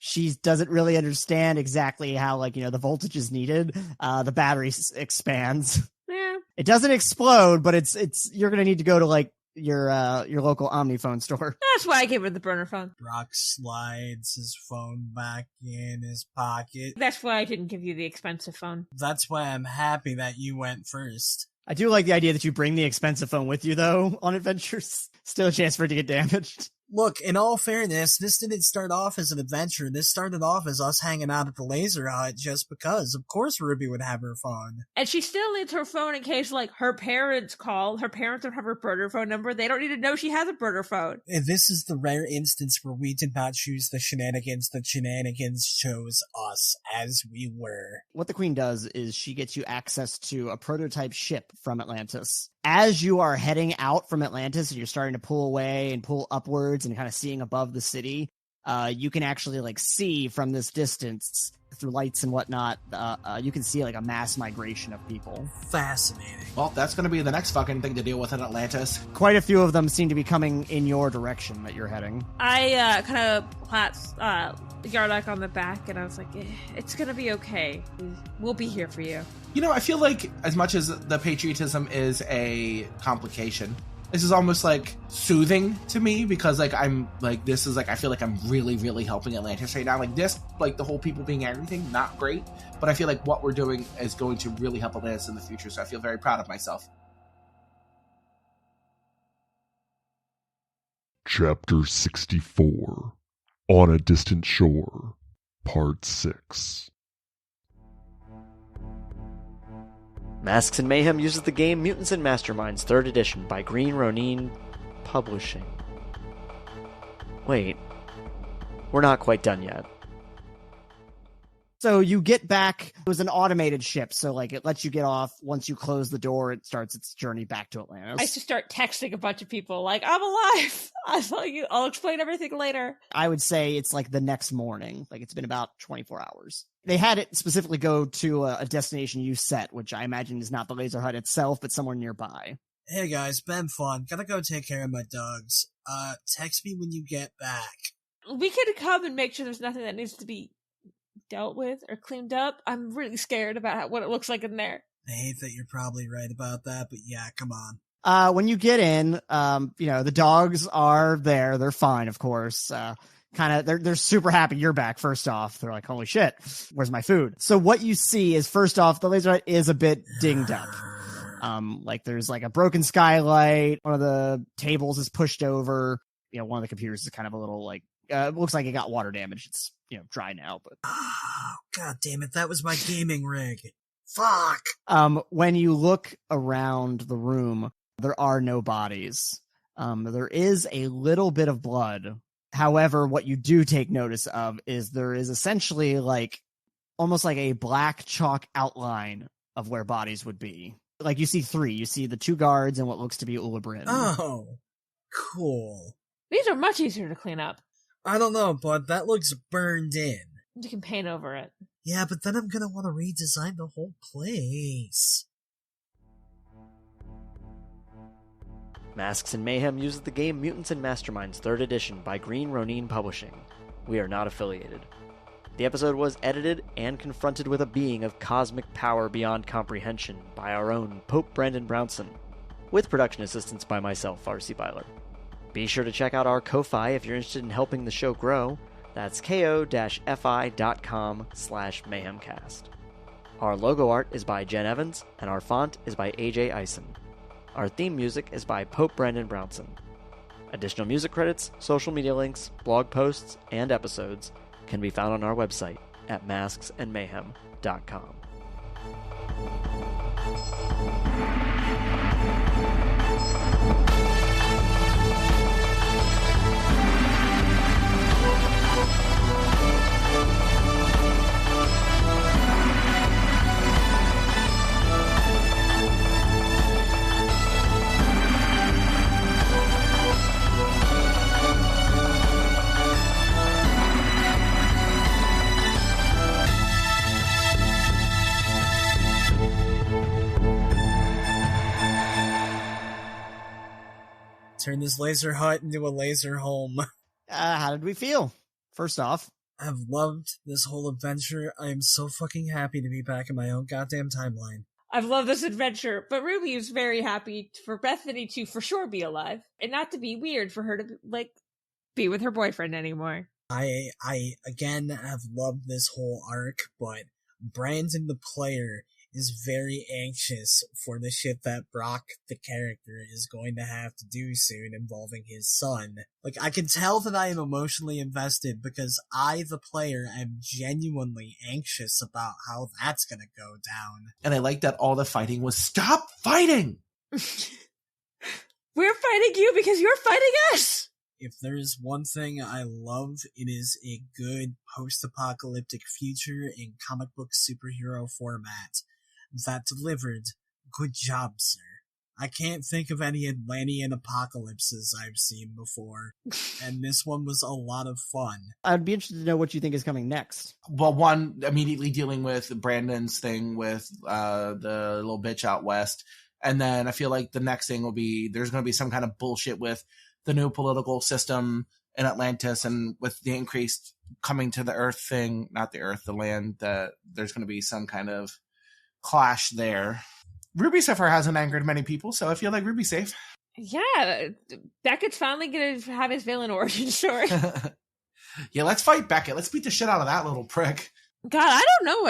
she doesn't really understand exactly how, the voltage is needed. The battery expands. Yeah. It doesn't explode, but you're going to need to go to, your local Omniphone store. That's why I gave her the burner phone. Brock slides his phone back in his pocket. That's why I didn't give you the expensive phone. That's why I'm happy that you went first. I do like the idea that you bring the expensive phone with you, though, on adventures. Still a chance for it to get damaged. Look, in all fairness, this didn't start off as an adventure. This started off as us hanging out at the laser hut just because. Of course Ruby would have her phone. And she still needs her phone in case, like, her parents call. Her parents don't have her burner phone number. They don't need to know she has a burner phone. And this is the rare instance where we did not choose the shenanigans. The shenanigans chose us as we were. What the Queen does is she gets you access to a prototype ship from Atlantis. As you are heading out from Atlantis and you're starting to pull away and pull upwards and kind of seeing above the city, you can actually like see from this distance through lights and whatnot. You can see like a mass migration of people. Fascinating. Well, that's going to be the next fucking thing to deal with in Atlantis. Quite a few of them seem to be coming in your direction that you're heading. I kind of pats Yardak on the back, and I was like, it's going to be okay. We'll be here for you. You know, I feel like as much as the patriotism is a complication, this is almost like soothing to me because like I'm like, this is like, I feel like I'm really, really helping Atlantis right now. Like this, like the whole people being everything, not great, but I feel like what we're doing is going to really help Atlantis in the future. So I feel very proud of myself. Chapter 64, On a Distant Shore, Part 6. Masks and Mayhem uses the game Mutants and Masterminds 3rd Edition by Green Ronin Publishing. Wait, we're not quite done yet. So you get back, it was an automated ship, so like it lets you get off. Once you close the door, it starts its journey back to Atlantis. I used to start texting a bunch of people, like, I'm alive! I'll explain everything later. I would say it's like the next morning, like it's been about 24 hours. They had it specifically go to a destination you set, which I imagine is not the laser hut itself, but somewhere nearby. Hey guys, been fun. Gotta go take care of my dogs. Text me when you get back. We could come and make sure there's nothing that needs to be dealt with or cleaned up. I'm really scared about what it looks like in there. I hate that you're probably right about that, but yeah, come on. When you get in, the dogs are there. They're fine, of course. They're super happy you're back. First off, they're like, holy shit, where's my food? So what you see is, first off, the laser hut is a bit dinged up. Like there's like a broken skylight. One of the tables is pushed over. One of the computers is kind of a little like, it looks like it got water damage. It's, dry now, but. Oh, God damn it. That was my gaming rig. Fuck. When you look around the room, there are no bodies. There is a little bit of blood. However, what you do take notice of is there is essentially like almost like a black chalk outline of where bodies would be. Like you see 3. You see the 2 guards and what looks to be Ulabrin. Oh, cool. These are much easier to clean up. I don't know, but that looks burned in. You can paint over it. Yeah, but then I'm gonna want to redesign the whole place. Masks and Mayhem uses the game Mutants and Masterminds 3rd Edition by Green Ronin Publishing. We are not affiliated. The episode was edited and confronted with a being of cosmic power beyond comprehension by our own Pope Brandon Brownson, with production assistance by myself, R.C. Byler. Be sure to check out our Ko-Fi if you're interested in helping the show grow. That's ko-fi.com/mayhemcast. Our logo art is by Jenn Evans, and our font is by AJ Eisen. Our theme music is by Pope Brandon Brownson. Additional music credits, social media links, blog posts, and episodes can be found on our website at masksandmayhem.com. Turn this laser hut into a laser home. How did we feel? First off, I've loved this whole adventure. I am so fucking happy to be back in my own goddamn timeline. I've loved this adventure, but Ruby is very happy for Bethany to for sure be alive, and not to be weird for her to, be with her boyfriend anymore. I again have loved this whole arc, but Brandon the player is very anxious for the shit that Brock, the character, is going to have to do soon involving his son. Like, I can tell that I am emotionally invested because I, the player, am genuinely anxious about how that's gonna go down. And I like that all the fighting was, stop fighting! We're fighting you because you're fighting us! If there is one thing I love, it is a good post-apocalyptic future in comic book superhero format that delivered. Good job, sir. I can't think of any Atlantean apocalypses I've seen before, and this one was a lot of fun. I'd be interested to know what you think is coming next. Well, one, immediately dealing with Brandon's thing with the little bitch out west. And then I feel like the next thing will be, there's going to be some kind of bullshit with the new political system in Atlantis, and with the increased coming to the Earth thing, not the Earth, the land, that there's going to be some kind of clash there. Ruby so far hasn't angered many people, so I feel like Ruby's safe. Yeah, Beckett's finally gonna have his villain origin story. Yeah, let's fight Beckett. Let's beat the shit out of that little prick. God, I don't know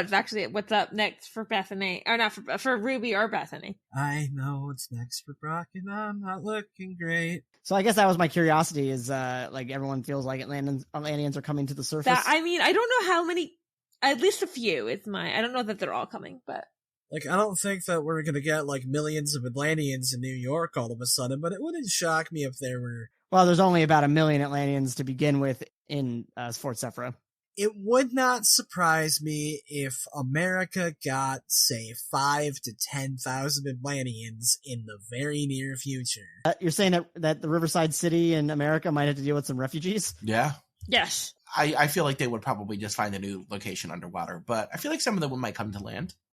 what's up next for Bethany, or not for Ruby or Bethany. I know what's next for Brock, and I'm not looking great. So I guess that was my curiosity, is like everyone feels like Atlanteans are coming to the surface. I mean, I don't know how many, at least a few. I don't know that they're all coming, but Like, I don't think that we're gonna get, like, millions of Atlanteans in New York all of a sudden, but it wouldn't shock me if there were... Well, there's only about 1 million Atlanteans to begin with in Fort Sephra. It would not surprise me if America got, say, 5,000 to 10,000 Atlanteans in the very near future. You're saying that the Riverside City in America might have to deal with some refugees? Yeah. yes. I feel like they would probably just find a new location underwater, but I feel like some of them might come to land.